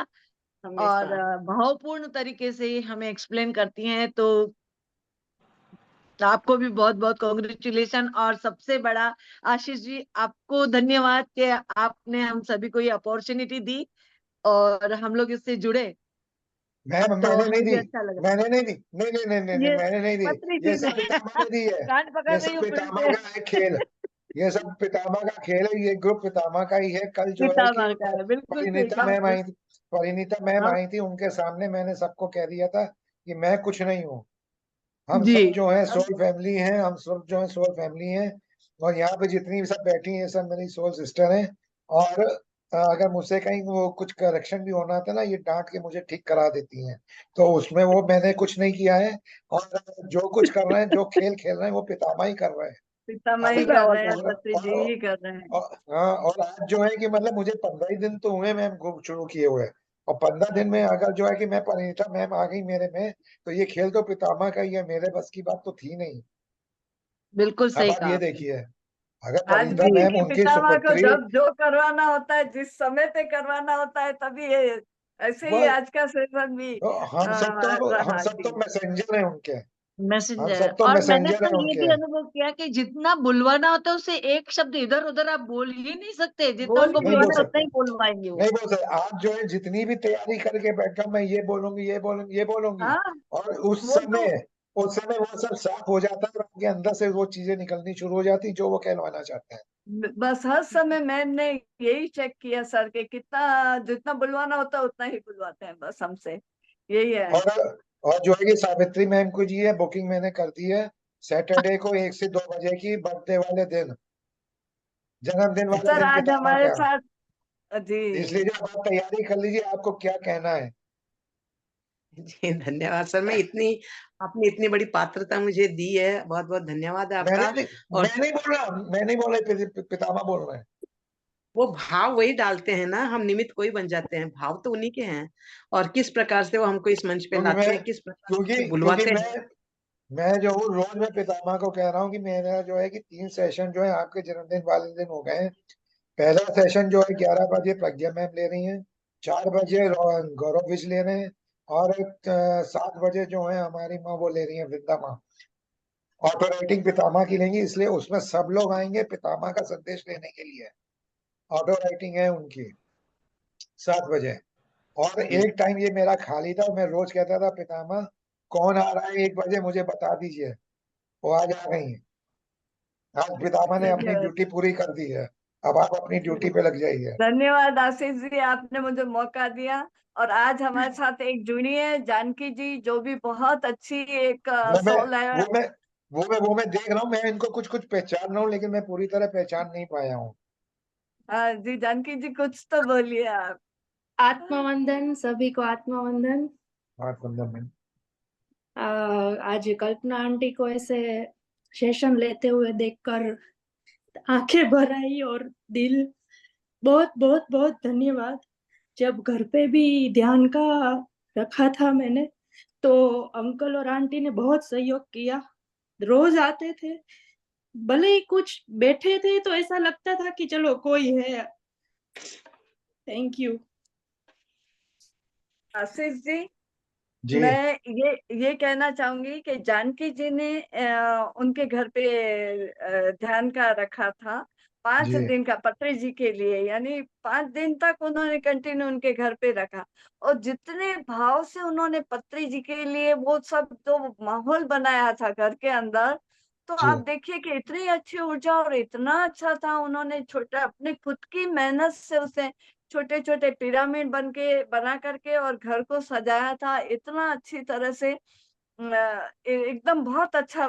Speaker 4: और
Speaker 1: हमेशा।
Speaker 4: भावपूर्ण तरीके से हमें एक्सप्लेन करती हैं। तो आपको भी बहुत बहुत कॉन्ग्रेचुलेशन, और सबसे बड़ा आशीष जी, आपको धन्यवाद कि आपने हम सभी को ये अपॉर्चुनिटी दी और हम लोग इससे जुड़े,
Speaker 2: मैम
Speaker 4: तो
Speaker 2: मैंने नहीं
Speaker 4: हमें भी
Speaker 2: दी,
Speaker 4: अच्छा लगा।
Speaker 2: मैंने नहीं दी, नहीं नहीं नहीं नहीं नहीं,
Speaker 4: ये
Speaker 2: मैंने नहीं दी।
Speaker 4: पत्री
Speaker 2: ये
Speaker 4: जी ने
Speaker 2: सब पितामह ने दी है।
Speaker 4: कान पकड़
Speaker 2: ये
Speaker 4: रही
Speaker 2: सब
Speaker 4: हूँ फिर
Speaker 2: पितामह
Speaker 4: से।
Speaker 2: का है खेल। ये सब पितामह का खेल है, ये ग्रुप पितामह का ही है। कल जो है कि
Speaker 4: पितामह का है, बिल्कुल सही
Speaker 2: परिणीता
Speaker 4: कहा
Speaker 2: मैम
Speaker 4: आपने।
Speaker 2: आई थी, परिणीता मैम
Speaker 4: हम
Speaker 2: आई थी, उनके सामने मैंने सबको कह दिया था कि मैं कुछ नहीं हूँ। हम
Speaker 4: जी,
Speaker 2: सब जो है
Speaker 4: हम
Speaker 2: सोल फैमिली हैं, हम सब जो है सोल फैमिली हैं। और यहाँ पे जितनी भी सब बैठी हैं, सब मेरी सोल सिस्टर हैं। और अगर मुझसे कहीं वो कुछ करेक्शन भी होना था ना, ये डांट के मुझे ठीक करा देती हैं। तो उसमें वो मैंने कुछ नहीं किया है। और जो कुछ कर रहे हैं, जो खेल खेल रहे हैं, वो पितामह ही कर रहे हैं।
Speaker 1: पितामह ही
Speaker 2: अभी
Speaker 1: कर
Speaker 4: पितामह
Speaker 1: रहे
Speaker 4: का
Speaker 1: हैं,
Speaker 4: है।
Speaker 1: पत्री जी ही कर रहे हैं।
Speaker 2: हाँ, और आज जो है कि मतलब मुझे 15 ही दिन तो हुए मैम ग्रुप शुरू किए हुए। और 15 दिन में अगर जो है कि मैं परिणीता मैम आ गई मेरे में, तो ये खेल तो पितामह का ही है, मेरे बस की बात तो थी नहीं।
Speaker 4: बिल्कुल
Speaker 2: अब
Speaker 4: सही
Speaker 2: आप
Speaker 4: कहा
Speaker 2: ये
Speaker 4: आपने।
Speaker 2: देखिए, अगर
Speaker 1: आज
Speaker 2: परिणीता
Speaker 1: भी
Speaker 4: जी,
Speaker 2: मैम
Speaker 1: के
Speaker 2: उनकी
Speaker 1: पितामह को
Speaker 2: सुपुत्री,
Speaker 1: जब जो करवाना होता है, जिस समय पे करवाना होता है, तभी ये ऐसे ही
Speaker 2: वो
Speaker 1: आज का सेशन भी
Speaker 2: तो हम
Speaker 1: रहा
Speaker 2: सब तो
Speaker 1: जी।
Speaker 2: मैसेंजर हैं उनके। हम
Speaker 4: मैसेंजर।
Speaker 2: सब तो
Speaker 4: और मैंने
Speaker 2: मैसेंजर
Speaker 4: तो
Speaker 2: हैं
Speaker 4: ये भी
Speaker 2: उनके।
Speaker 4: अनुभव किया कि जितना बुलवाना होता है उससे एक शब्द इधर उधर आप बोल ही नहीं सकते, जितना
Speaker 1: बोल
Speaker 4: उनको
Speaker 1: ही
Speaker 2: नहीं
Speaker 1: नहीं
Speaker 2: बोल
Speaker 4: बुलवाना है उतना
Speaker 2: सकते,
Speaker 4: ही बोलवाएंगे वो।
Speaker 2: नहीं बोल सकते। आप जो है जितनी भी तैयारी करके बैठा, मैं ये बोलूंगी, ये बोलूंगी, ये बोलूंगी।
Speaker 1: हाँ,
Speaker 2: और
Speaker 1: वो तो
Speaker 2: उस समय वो सब साफ हो जाता है, और आपके अंदर से वो चीजें निकलनी शुरू हो जाती जो वो कहलवाना चाहते हैं।
Speaker 1: बस हर समय मैंने यही चेक किया सर के कितना जितना बुलवाना होता है उतना ही बुलवाते हैं, बस हमसे यही है।
Speaker 2: और और जो है कि सावित्री मैम को जी है, बुकिंग मैंने कर दी है सैटरडे को 1 से 2 बजे की, बर्थडे वाले दिन, जन्मदिन वाले
Speaker 1: सर
Speaker 2: दिन
Speaker 1: आज
Speaker 2: पितामह
Speaker 1: हमारे
Speaker 2: का।
Speaker 1: साथ जी
Speaker 2: इसलिए जो आप तैयारी कर लीजिए, आपको क्या कहना है।
Speaker 3: जी धन्यवाद सर। मैं इतनी, आपने इतनी बड़ी पात्रता मुझे दी है, बहुत बहुत धन्यवाद है
Speaker 2: मैंने
Speaker 3: आपका।
Speaker 2: नहीं
Speaker 3: और
Speaker 2: मैं नहीं बोल रहा, मैं नहीं बोल रहा, पितामह बोल रहे हैं।
Speaker 3: वो भाव वही डालते हैं ना, हम निमित्त कोई बन जाते हैं, भाव तो उन्हीं के हैं। और किस प्रकार से वो हमको इस मंच पे
Speaker 2: क्योंकि
Speaker 3: लाते
Speaker 2: मैं
Speaker 3: हैं, किस प्रकार से
Speaker 2: क्योंकि
Speaker 3: हमको
Speaker 2: क्योंकि
Speaker 3: बुलवाते हैं।
Speaker 2: मैं जो हूँ रोज मैं पितामह को कह रहा हूँ कि मेरा जो है कि 3 सेशन जो है आपके जन्मदिन वाले दिन हो गए हैं। पहला सेशन जो है 11 बजे प्रज्ञा मैम ले रही हैं, 4 बजे गौरव विज ले रहे हैं, और 7 बजे जो है हमारी माँ वो ले रही है, वृंदा माँ। ऑटो राइटिंग पितामह की लेंगी, इसलिए उसमें सब लोग आएंगे पितामह का संदेश लेने के लिए। ऑटो राइटिंग है उनकी 7 बजे। और एक टाइम ये मेरा खाली था, मैं रोज कहता था पितामह कौन आ रहा है 1 बजे मुझे बता दीजिए। वो आज आ गई हैं। आज पितामह ने अपनी
Speaker 1: धन्यवाद।
Speaker 2: ड्यूटी पूरी कर दी है। अब आप अपनी ड्यूटी पे लग जाइए।
Speaker 1: धन्यवाद आशीष जी, आपने मुझे मौका दिया। और आज हमारे साथ एक जुड़ी है जानकी जी, जो भी बहुत अच्छी एक
Speaker 2: वो मैं
Speaker 1: सोल है।
Speaker 2: वो मैं वो मैं देख रहा हूँ, मैं इनको कुछ कुछ पहचान रहा हूँ, लेकिन मैं पूरी तरह पहचान नहीं पाया हूँ।
Speaker 1: हाँ जी जानकी जी, कुछ तो बोलिए आप।
Speaker 5: आत्मवंदन, सभी को आत्मवंदन।
Speaker 2: हाँ कुंदन में।
Speaker 5: आज कल्पना आंटी को ऐसे सेशन लेते हुए देखकर आंखें भर आई और दिल, बहुत बहुत बहुत धन्यवाद। जब घर पे भी ध्यान का रखा था मैंने, तो अंकल और आंटी ने बहुत सहयोग किया। रोज आते थे, भले ही कुछ बैठे थे तो ऐसा लगता था कि चलो कोई है। Thank you.
Speaker 1: आशीष जी,
Speaker 2: जी
Speaker 1: मैं ये कहना चाहूंगी कि जानकी जी ने उनके घर पे ध्यान का रखा था 5
Speaker 2: जी
Speaker 1: दिन का पत्री जी के लिए, यानी 5 दिन तक उन्होंने कंटिन्यू उनके घर पे रखा। और जितने भाव से उन्होंने पत्री जी के लिए वो सब जो माहौल बनाया था घर के अंदर, तो
Speaker 2: जी।
Speaker 1: आप देखिए कि इतनी अच्छी ऊर्जा और इतना अच्छा था। उन्होंने छोटा अपने खुद की मेहनत से उसे छोटे छोटे पिरामिड बना करके और घर को सजाया था इतना अच्छी तरह से। एकदम बहुत अच्छा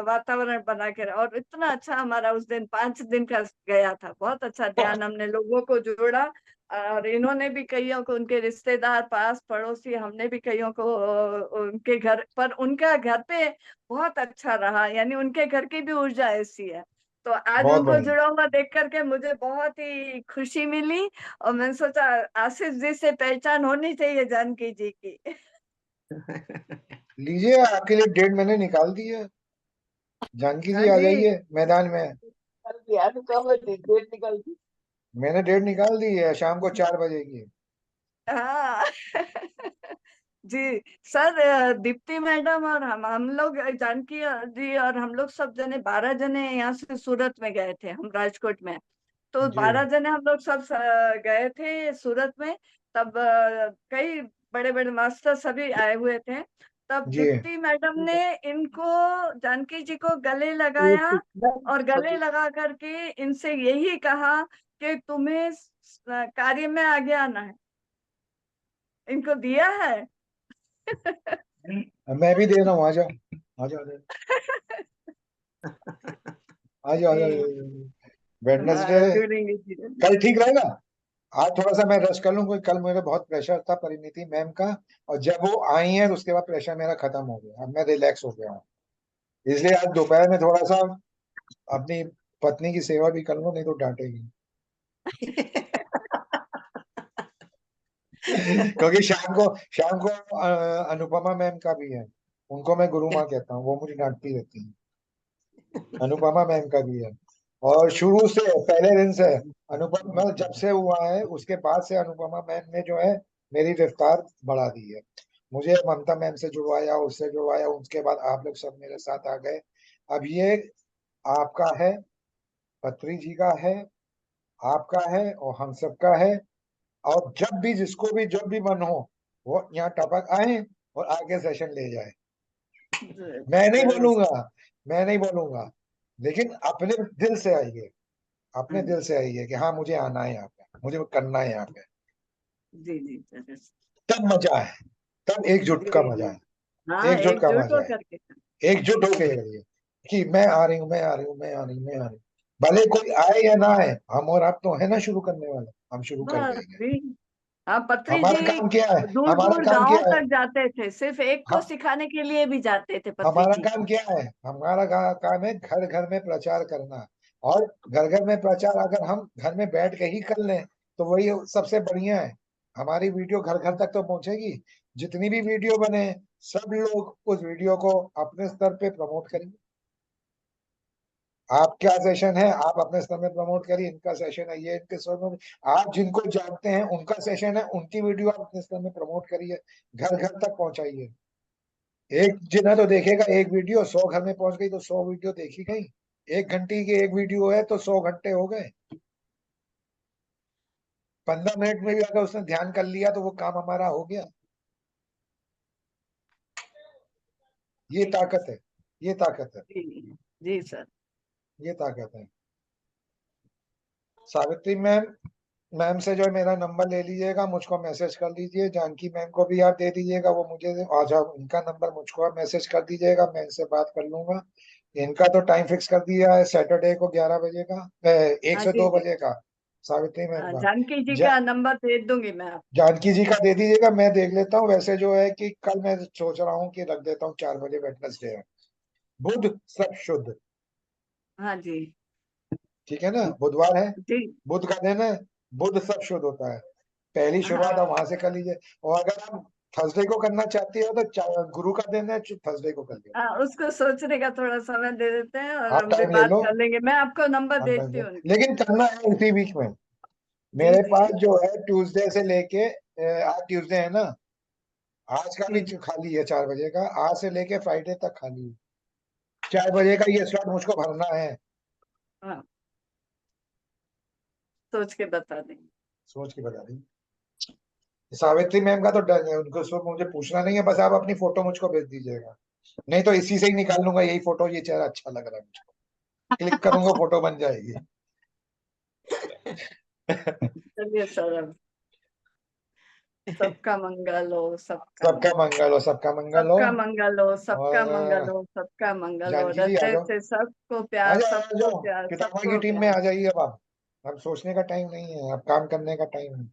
Speaker 1: वातावरण बना के और इतना अच्छा हमारा उस दिन 5 दिन का गया था। बहुत अच्छा ध्यान, हमने लोगों को जोड़ा और इन्होंने भी कईयों को, उनके रिश्तेदार पास पड़ोसी, हमने भी कईयों को उनके घर पर, उनका घर पे बहुत अच्छा रहा। यानी उनके घर की भी ऊर्जा ऐसी है। तो आज
Speaker 2: बहुत
Speaker 1: उनको
Speaker 2: बढ़िया।
Speaker 1: जुड़ा हुआ देख करके मुझे बहुत ही खुशी मिली और मैंने सोचा आशीष जी से पहचान होनी चाहिए जानकी जी की।
Speaker 2: लीजिए, आपके लिए 1.5 महीने निकाल दिए। जानकी
Speaker 1: हाँ
Speaker 2: जी आ
Speaker 1: जी,
Speaker 2: जाइए मैदान में।
Speaker 1: निकल दिया, डेट निकल दी।
Speaker 2: मैंने डेट निकाल दी है, शाम को 4 बजे की।
Speaker 1: हाँ। जी सर, दीप्ति मैडम और हम लोग, जानकी जी और हम लोग सब जने 12 जने यहाँ से सूरत में गए थे, हम राजकोट में। तो
Speaker 2: जी
Speaker 1: 12 जने हम लोग सब गए थे सूरत में। तब कई बड़े बड़े मास्टर सभी आए हुए थे। तब
Speaker 2: जी।
Speaker 1: दीप्ति मैडम ने इनको, जानकी जी को गले लगाया और गले लगा करके इनसे यही कहा कि तुम्हें कार्य में आगे आना है। इनको दिया है।
Speaker 2: मैं भी दे रहा हूँ, आ जाओ आ जाओ आ जाओ आ
Speaker 1: जी
Speaker 2: जाओ। वेडनेसडे
Speaker 1: हाँ, जुड़ेंगे धीरे
Speaker 2: कल
Speaker 1: धीरे।
Speaker 2: ठीक रहेगा। आज थोड़ा सा मैं रेस्ट कर लूँ, क्योंकि कल मेरे बहुत प्रेशर था परिणीति मैम का। और जब वो आई है तो उसके बाद प्रेशर मेरा खत्म हो गया, अब मैं रिलैक्स हो गया हूँ। इसलिए आज दोपहर में थोड़ा सा अपनी पत्नी की सेवा भी कर लूँ, नहीं तो डांटेगी। क्योंकि शाम को अनुपमा मैम का भी है। उनको मैं गुरु माँ कहता हूँ, वो मुझे डांटती रहती है। अनुपमा मैम का भी है। और शुरू से, पहले दिन से, अनुपमा, मतलब जब से हुआ है उसके बाद से अनुपमा मैम ने जो है मेरी रफ्तार बढ़ा दी है। मुझे ममता मैम से जुड़वाया, उससे जुड़वाया, उसके बाद आप लोग सब मेरे साथ आ गए। अब ये आपका है, पत्री जी का है, आपका है और हम सबका है। और जब भी जिसको भी जब भी मन हो वो यहाँ टपक आए और आगे सेशन ले जाए। मैं नहीं
Speaker 1: जरूर।
Speaker 2: बोलूंगा, मैं नहीं बोलूंगा, लेकिन अपने दिल से आइए, अपने दिल से आइए कि हाँ मुझे आना है यहाँ पे, मुझे करना है यहाँ पे।
Speaker 1: जी जी जरूर।
Speaker 2: तब मजा है, तब एकजुट का
Speaker 1: जी
Speaker 2: मजा
Speaker 1: जी
Speaker 2: है,
Speaker 1: हाँ,
Speaker 2: एकजुट का
Speaker 1: एकजुट
Speaker 2: मजा
Speaker 1: होकर के।
Speaker 2: है। एकजुट होके करिए कि मैं आ रही हूँ, मैं आ रही हूँ, मैं आ रही हूँ, मैं आ रही हूँ। भले कोई आए या ना आए, हम और आप तो है ना शुरू करने वाले, हम शुरू कर
Speaker 1: बस
Speaker 2: देंगे।
Speaker 1: जी। हाँ, पत्री
Speaker 2: हमारा
Speaker 1: जी
Speaker 2: काम क्या है?
Speaker 1: दूर
Speaker 2: हमारा
Speaker 1: दूर
Speaker 2: काम
Speaker 1: गांवों
Speaker 2: क्या है?
Speaker 1: तक जाते थे, सिर्फ एक को
Speaker 2: हम
Speaker 1: सिखाने के लिए भी जाते थे पत्री
Speaker 2: हमारा
Speaker 1: जी।
Speaker 2: काम क्या है? हमारा काम है घर घर में प्रचार करना। और घर घर में प्रचार अगर हम घर में बैठ के ही कर लें तो वही सबसे बढ़िया है। हमारी वीडियो घर घर तक तो पहुंचेगी। जितनी भी वीडियो बने, सब लोग उस वीडियो को अपने स्तर पे प्रमोट करेंगे। आप क्या सेशन है, आप अपने स्तर में प्रमोट करिए, इनका सेशन है ये, इनके स्तर में। आप जिनको जानते हैं उनका सेशन है, उनकी वीडियो आप अपने स्तर में प्रमोट करिए, घर घर तक पहुंचाइए। एक जना तो देखेगा एक वीडियो, 100 घर में पहुंच गई तो 100 वीडियो देखी गई। 1 घंटे की एक वीडियो है तो 100 घंटे हो गए। 15 मिनट में भी अगर उसने ध्यान कर लिया तो वो काम हमारा हो गया। ये ताकत है, ये ताकत है,
Speaker 1: जी जी सर।
Speaker 2: ये ताकत है। सावित्री मैम, मैम से जो है मेरा नंबर ले लीजिएगा, मुझको मैसेज कर दीजिए। जानकी मैम को भी आप दे दीजिएगा, वो मुझे आ जाओ, इनका नंबर मुझको आप मैसेज कर दीजिएगा, मैं इनसे बात कर लूंगा। इनका तो टाइम फिक्स कर दिया है सैटरडे को 11 बजे का, एक
Speaker 1: हाँ
Speaker 2: से
Speaker 1: जी
Speaker 2: दो
Speaker 1: जी।
Speaker 2: बजे का सावित्री मैम
Speaker 1: हाँ,
Speaker 2: का।
Speaker 1: जानकी जी
Speaker 2: जा,
Speaker 1: का नंबर दे दूंगी मैं आपको।
Speaker 2: जानकी जी का दे दीजिएगा, मैं देख लेता हूँ। वैसे जो है कि कल मैं सोच रहा हूँ कि रख देता हूँ 4 बजे, वेडनेसडे है, बुध सब शुद्ध।
Speaker 1: हाँ जी
Speaker 2: ठीक है ना, बुधवार है,
Speaker 1: जी।
Speaker 2: बुध का दिन है, बुध सब शुद्ध होता है। पहली शुरुआत आप
Speaker 1: हाँ
Speaker 2: वहां से कर लीजिए। और अगर आप थर्सडे को करना चाहती हो तो गुरु का दिन है, थर्सडे को कर लियो।
Speaker 1: उसको सोचने का थोड़ा समय दे देते हैं और
Speaker 2: आप
Speaker 1: हम भी
Speaker 2: टाइम ले
Speaker 1: बात
Speaker 2: लो,
Speaker 1: कर लेंगे। मैं आपको नंबर
Speaker 2: आप टाइम
Speaker 1: देती
Speaker 2: लो,
Speaker 1: हूँ।
Speaker 2: लेकिन करना है इसी वीक में।
Speaker 1: जी
Speaker 2: मेरे
Speaker 1: जी
Speaker 2: पास जो है ट्यूसडे से लेके आज ट्यूसडे है ना, आज का भी
Speaker 1: जी।
Speaker 2: खाली है 4 बजे का, आज से लेके फ्राइडे तक खाली है। 4 बजे का ये स्लॉट मुझको भरना है।
Speaker 1: हाँ, सोच के बता देंगे।
Speaker 2: सोच के बता दी। सावित्री मैम का तो डन है, उनको सब मुझे पूछना नहीं है, बस आप अपनी फोटो मुझको भेज दीजिएगा। नहीं तो इसी से ही निकाल लूंगा यही फोटो, ये चेहरा अच्छा लग रहा है मुझको, क्लिक करूंगा फोटो बन जाएगी।
Speaker 1: चलिए सर, अब सबका मंगल हो, सबका
Speaker 2: सबका मंगल हो, सबका मंगल हो।
Speaker 1: सबका मंगल हो, सबका मंगल
Speaker 2: और
Speaker 1: हो, सबका मंगल हो।
Speaker 2: जानकी जी आ
Speaker 1: हृदय
Speaker 2: जाओ,
Speaker 1: से सबको
Speaker 2: आ
Speaker 1: प्यार,
Speaker 2: जाओ, आ
Speaker 1: सबको
Speaker 2: जाओ,
Speaker 1: प्यार,
Speaker 2: पितामह की
Speaker 1: सबको
Speaker 2: टीम में
Speaker 1: प्यार।
Speaker 2: आ जाइए। अब सोचने का टाइम नहीं है, अब काम करने का टाइम है,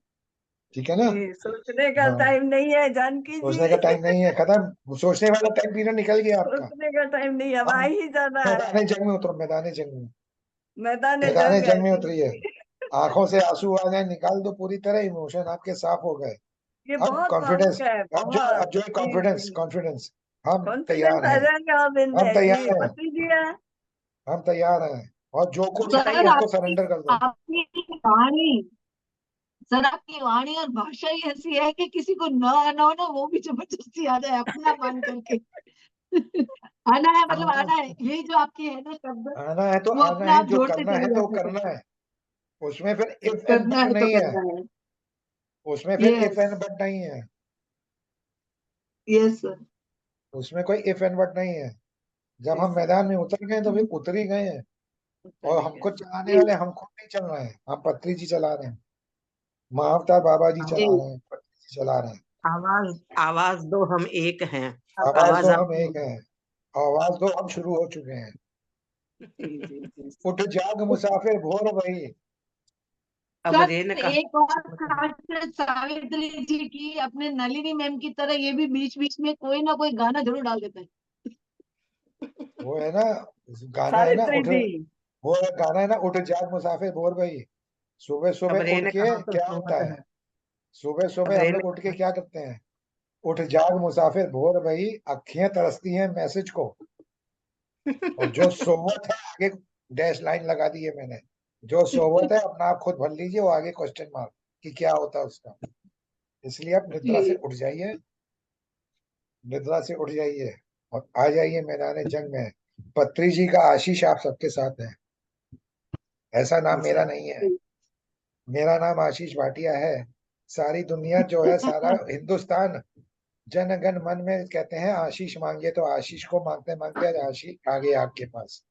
Speaker 2: ठीक है ना।
Speaker 1: जी, सोचने का
Speaker 2: हाँ,
Speaker 1: टाइम नहीं है जानकी
Speaker 2: सोचने का
Speaker 1: जी।
Speaker 2: टाइम नहीं है, खत्म, सोचने वाला टाइम पीरियड निकल गया आपका।
Speaker 1: सोचने का टाइम नहीं, अब आ
Speaker 2: अब
Speaker 1: ही जाना है।
Speaker 2: मैदानी जंग में उतरो, मैदानी जंग में,
Speaker 1: मैदान
Speaker 2: मैदानी
Speaker 1: जंग है
Speaker 2: जंग में
Speaker 1: जी।
Speaker 2: उतरिए। आंखों से आंसू आ जाए, निकाल दो पूरी तरह, इमोशन आपके साफ हो गए।
Speaker 1: ये
Speaker 2: अब
Speaker 1: बहुत
Speaker 2: कॉन्फिडेंस,
Speaker 1: भावुक है, बहुत।
Speaker 2: अब जो है
Speaker 1: जी
Speaker 2: कॉन्फिडेंस,
Speaker 1: जी।
Speaker 2: कॉन्फिडेंस, हम
Speaker 1: कॉन्फिडेंस
Speaker 2: तैयार
Speaker 1: आ
Speaker 2: हैं,
Speaker 1: जाएगा अब
Speaker 2: हम
Speaker 1: इनमें जी।
Speaker 2: तैयार हैं,
Speaker 1: पति जी है।
Speaker 2: हम तैयार हैं, और जो कुछ है
Speaker 4: सर
Speaker 2: उसको
Speaker 4: आपकी
Speaker 2: सरेंडर कर दो।
Speaker 4: आपकी वाणी सर आपकी वाणी और भाषा ही ऐसी है कि किसी को न आना हो ना वो भी जबरदस्ती आ जाए अपना मान करके। आना है मतलब आना है, यही जो आपकी है ना शब्द,
Speaker 2: आना है तो
Speaker 4: वो
Speaker 2: आना
Speaker 4: अपने
Speaker 2: है,
Speaker 4: आप
Speaker 2: जो
Speaker 4: जोड़ते
Speaker 2: करना है
Speaker 4: चले
Speaker 2: तो
Speaker 4: जाते
Speaker 2: करना
Speaker 4: हैं।
Speaker 2: है। उसमें फिर इफ एंड
Speaker 4: करना
Speaker 2: बट
Speaker 4: है तो
Speaker 2: नहीं है,
Speaker 4: करना है।
Speaker 2: उसमें फिर इफ
Speaker 4: यस
Speaker 2: एंड बट नहीं है,
Speaker 4: यस सर।
Speaker 2: उसमें कोई इफ एंड बट नहीं है। जब
Speaker 1: जी
Speaker 2: हम
Speaker 1: सर।
Speaker 2: मैदान में उतर गए तो फिर उतर ही गए हैं। और
Speaker 1: चलिए।
Speaker 2: हमको चलाने
Speaker 4: जी
Speaker 2: वाले हम खुद नहीं चल रहे हैं, हम पत्री जी चला रहे हैं, महाअवतार बाबा जी
Speaker 4: जी।
Speaker 2: चला रहे हैं, पत्री जी चला रहे हैं।
Speaker 3: आवाज आवाज दो हम एक हैं।
Speaker 2: आवाज
Speaker 3: आवाज
Speaker 2: दो हम
Speaker 3: आपकी
Speaker 2: एक हैं, आवाज दो हम शुरू हो चुके हैं।
Speaker 1: जी जी जी।
Speaker 2: उठ जाग मुसाफिर भोर भई।
Speaker 3: अब रेन
Speaker 4: सर
Speaker 3: का
Speaker 4: एक और खासियत सावित्री जी की, अपने नलिनी मैम की तरह ये भी बीच बीच में कोई ना कोई गाना जरूर डाल देते हैं।
Speaker 2: वो है ना, गाना है ना
Speaker 1: सावित्री
Speaker 2: उठ,
Speaker 1: जी।
Speaker 2: वो गाना है ना, उठ जाग मुसाफिर भोर भई। सुबह
Speaker 3: अब
Speaker 2: सुबह उठ
Speaker 3: रेन
Speaker 2: के
Speaker 3: कहाँ तो
Speaker 2: क्या
Speaker 3: सोवत
Speaker 2: होता है,
Speaker 3: है।
Speaker 2: सुबह
Speaker 3: अब
Speaker 2: सुबह हम
Speaker 3: रेन
Speaker 2: लोग उठ के क्या करते हैं, उठ जाग मुसाफिर भोर भई, अखियां तरसती हैं मैसेज को। और जो सोवत है आगे डैश लाइन लगा दी है मैंने, जो सोवत है अपना आप खुद भर लीजिए, वो आगे क्वेश्चन मार्क कि क्या होता है उसका। इसलिए आप निद्रा से
Speaker 4: जी
Speaker 2: उठ जाइए, निद्रा से उठ जाइए और आ जाइए मैदान जंग में। पत्री जी का आशीष आप सबके साथ है। ऐसा नाम मेरा नहीं है, मेरा नाम आशीष भाटिया है। सारी दुनिया जो है, सारा हिंदुस्तान जन गण मन में कहते हैं आशीष मांगे, तो आशीष को मांगते मांगते आज आशीष आ गया आपके पास।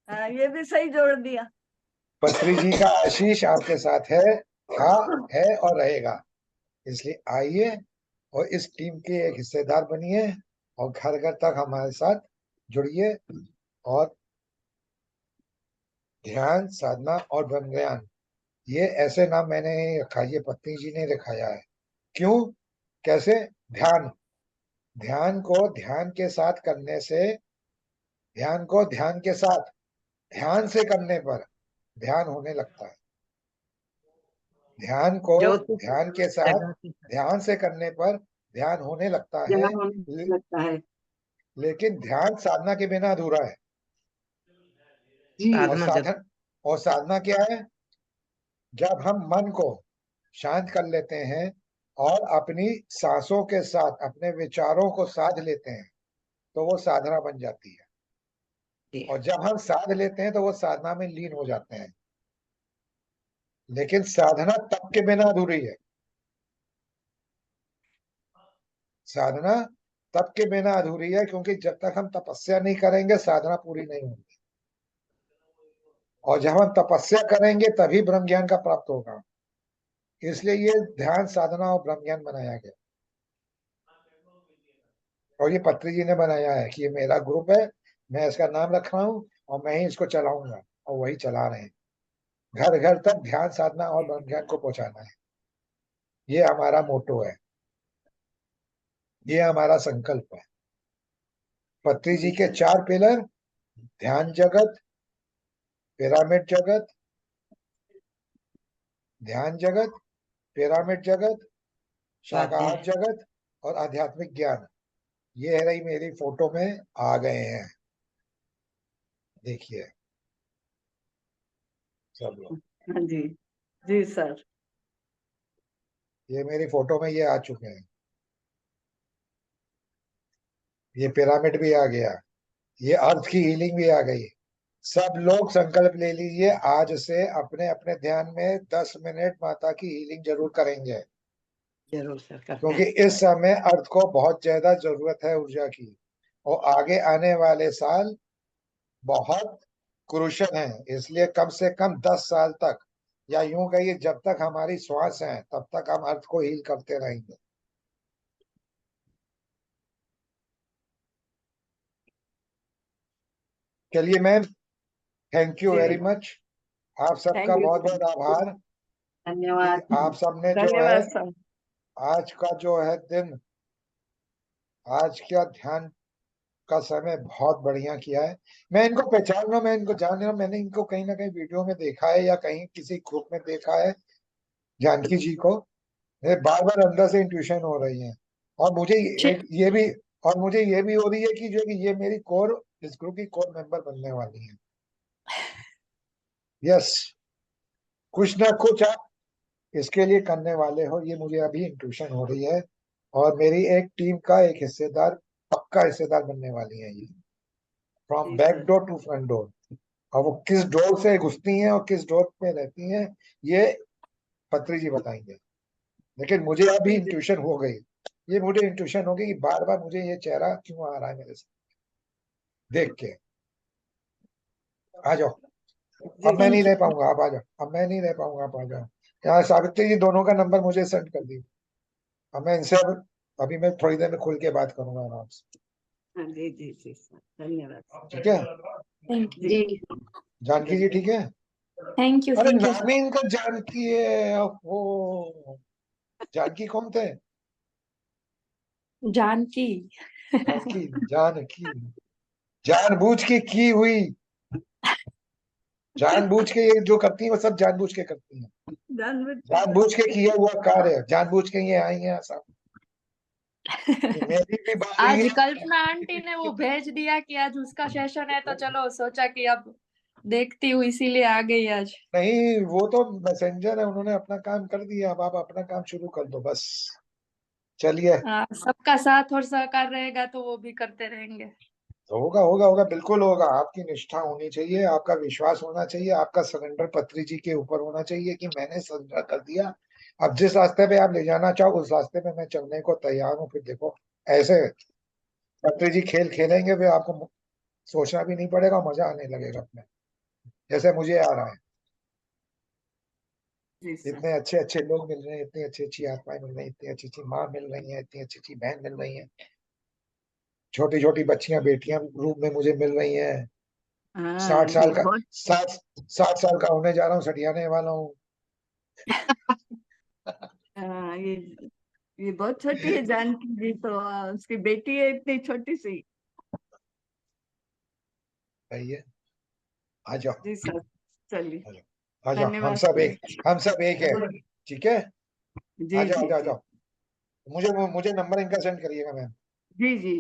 Speaker 1: हाँ, ये भी सही जोड़ दिया।
Speaker 2: पत्री जी का आशीष आपके साथ है, था, है और रहेगा। इसलिए आइए और इस टीम के एक हिस्सेदार बनिए और घर घर तक हमारे साथ जुड़िए। और ध्यान, साधना और ब्रह्म ज्ञान, ये ऐसे नाम मैंने नहीं रखा, ये पत्नी जी ने रखाया है। क्यों, कैसे? ध्यान, ध्यान को ध्यान के साथ करने से, ध्यान को ध्यान के साथ ध्यान से करने पर ध्यान होने लगता है। ध्यान को
Speaker 3: ज्योति
Speaker 2: ध्यान के साथ
Speaker 3: जगह की
Speaker 2: ध्यान से करने पर ध्यान होने लगता है।
Speaker 4: जगह होने लगता है।
Speaker 2: लेकिन ध्यान साधना के बिना अधूरा है।
Speaker 4: जी
Speaker 2: और
Speaker 3: साधना जरूर।
Speaker 2: साधन, और साधना क्या है? जब हम मन को शांत कर लेते हैं और अपनी सांसों के साथ अपने विचारों को साध लेते हैं, तो वो साधना बन जाती है।
Speaker 3: जी।
Speaker 2: और जब हम साध लेते हैं तो वो साधना में लीन हो जाते हैं। लेकिन साधना तप के बिना अधूरी है, साधना तप के बिना अधूरी है, क्योंकि जब तक हम तपस्या नहीं करेंगे साधना पूरी नहीं होगी। और जब हम तपस्या करेंगे तभी ब्रह्म ज्ञान का प्राप्त होगा। इसलिए ये ध्यान, साधना और ब्रह्म ज्ञान बनाया गया। और ये पत्री जी ने बनाया है कि ये मेरा ग्रुप है, मैं इसका नाम रख रहा हूँ और मैं ही इसको चलाऊंगा, और वही चला रहे हैं। घर घर तक ध्यान, साधना और ब्रह्म ज्ञान को पहुंचाना है, ये हमारा मोटो है, ये हमारा संकल्प है। पत्री जी के 4 पिलर, ध्यान जगत, पिरामिड जगत, ध्यान जगत, पिरामिड जगत, शाकाहार जगत और आध्यात्मिक ज्ञान, ये है रही मेरी फोटो में आ गए हैं। देखिए सब लोग,
Speaker 1: हाँ जी, जी सर।
Speaker 2: ये मेरी फोटो में ये आ चुके हैं। ये पिरामिड भी आ गया, ये अर्थ की हीलिंग भी आ गई। सब लोग संकल्प ले लीजिए, आज से अपने अपने ध्यान में 10 मिनट माता की हीलिंग जरूर करेंगे,
Speaker 3: जरूर सर करते
Speaker 2: क्योंकि
Speaker 3: हैं।
Speaker 2: इस समय अर्थ को बहुत ज्यादा जरूरत है ऊर्जा की, और आगे आने वाले साल बहुत क्रूशल हैं। इसलिए कम से कम 10 साल तक, या यूं कहिए जब तक हमारी श्वास है तब तक हम अर्थ को हील करते रहेंगे। चलिए मैम, थैंक यू
Speaker 1: जी,
Speaker 2: वेरी मच। आप सबका
Speaker 1: थैंक यू
Speaker 2: बहुत
Speaker 1: सर।
Speaker 2: बहुत आभार
Speaker 1: धन्यवाद।
Speaker 2: कि आप सबने जो है
Speaker 1: धन्यवाद सर।
Speaker 2: आज का जो है दिन, आज का ध्यान का समय बहुत बढ़िया किया है। मैं इनको पहचान रहा हूँ, मैं इनको जान रहा हूँ, मैंने इनको कहीं ना कहीं वीडियो में देखा है या कहीं किसी ग्रुप में देखा है। जानकी जी को मेरे बार बार अंदर से इंट्यूशन हो रही है, और मुझे एक ये भी, और मुझे ये भी हो रही है कि जो कि ये मेरी कोर, इस ग्रुप की कोर मेंबर बनने वाली है। यस, कुछ ना कुछ आप इसके लिए करने वाले हो, ये मुझे अभी इंट्यूशन हो रही है। और मेरी एक टीम का एक हिस्सेदार, पक्का हिस्सेदार बनने वाली है ये, फ्रॉम
Speaker 1: जी
Speaker 2: back
Speaker 1: sir.
Speaker 2: Door to front door. और वो किस डोर से घुसती हैं और किस डोर पे रहती हैं, ये पत्री जी बताएंगे। लेकिन मुझे अभी
Speaker 1: जी
Speaker 2: इंट्यूशन हो गई, ये मुझे इंट्यूशन हो गई कि बार बार मुझे ये चेहरा क्यों आ रहा है मेरे से देख के। आ जाओ,
Speaker 1: जी
Speaker 2: अब मैं नहीं
Speaker 1: सर।
Speaker 2: रह पाऊंगा, आप आ जाओ, अब मैं नहीं रह पाऊंगा, आप आ जाओ। यहाँ सावित्री जी दोनों का नंबर मुझे सेंड कर दी। अब मैं इनसे अभी मैं थोड़ी देर में खुल के बात करूंगा आराम से।
Speaker 1: हाँ जी जी जी सर, धन्यवाद।
Speaker 2: ठीक है
Speaker 5: थैंक यू।
Speaker 1: जी,
Speaker 2: जानकी जी, ठीक है।
Speaker 5: थैंक यू
Speaker 2: अरे
Speaker 5: सर।
Speaker 2: नाम ही इनका जानकी है, वो जानकी कौन थे?
Speaker 5: जानकी।
Speaker 2: जानकी, जानकी, जानबूझ के की हुई, जानबूझ के ये जो करती है वो सब जानबूझ के करती है,
Speaker 1: जानबूझ के
Speaker 2: जानबूझ के किया हुआ कार्य, जानबूझ के ये आई हैं सब। कि मेरी भी बारी
Speaker 5: आज
Speaker 2: है।
Speaker 5: कल्पना आंटी ने वो भेज दिया कि आज उसका सेशन है, तो चलो सोचा कि अब देखती हूँ, इसीलिए आ गई आज।
Speaker 2: नहीं, वो तो मैसेंजर है, उन्होंने अपना काम कर दिया, अब आप अपना काम शुरू कर दो बस। चलिए,
Speaker 5: हाँ, सबका साथ और सहकार रहेगा तो वो भी करते रहेंगे।
Speaker 2: तो होगा होगा होगा, बिल्कुल होगा। आपकी निष्ठा होनी चाहिए, आपका विश्वास होना चाहिए, आपका सरेंडर पत्री जी के ऊपर होना चाहिए कि मैंने सरेंडर कर दिया। अब जिस रास्ते पे आप ले जाना चाहो उस रास्ते पे मैं चलने को तैयार हूँ। फिर देखो, ऐसे पत्री जी खेल खेलेंगे, फिर आपको सोचना भी नहीं पड़ेगा, मजा आने लगेगा अपने, जैसे मुझे आ रहा है।
Speaker 1: जी सर।
Speaker 2: इतने अच्छे अच्छे लोग मिल रहे हैं, इतनी अच्छी अच्छी आत्माएं मिल रही हैं, इतनी अच्छी अच्छी माँ मिल रही है, इतनी अच्छी अच्छी बहन मिल रही है, छोटी छोटी बच्चियां बेटियां रूप में मुझे मिल रही हैं।
Speaker 1: हाँ,
Speaker 2: 60 साल
Speaker 1: ये
Speaker 2: का,
Speaker 1: बहुत
Speaker 2: 60 साल का होने जा रहा हूँ, सठियाने वाला हूँ।
Speaker 1: हाँ, ये बहुत छोटी है जानकी जी तो, उसकी बेटी है इतनी छोटी सी।
Speaker 2: सही है, आ जाओ,
Speaker 1: जी सर, चलिए।
Speaker 2: आ जाओ, आ जाओ, हम
Speaker 1: धन्यवाद
Speaker 2: सब
Speaker 1: सर।
Speaker 2: एक, हम सब एक है। ठीक है, आ
Speaker 1: जी
Speaker 2: जाओ आ
Speaker 1: जी
Speaker 2: जाओ आ
Speaker 1: जी।
Speaker 2: जाओ। मुझे मुझे नंबर इनका सेंड करिएगा मैम।
Speaker 1: जी जी।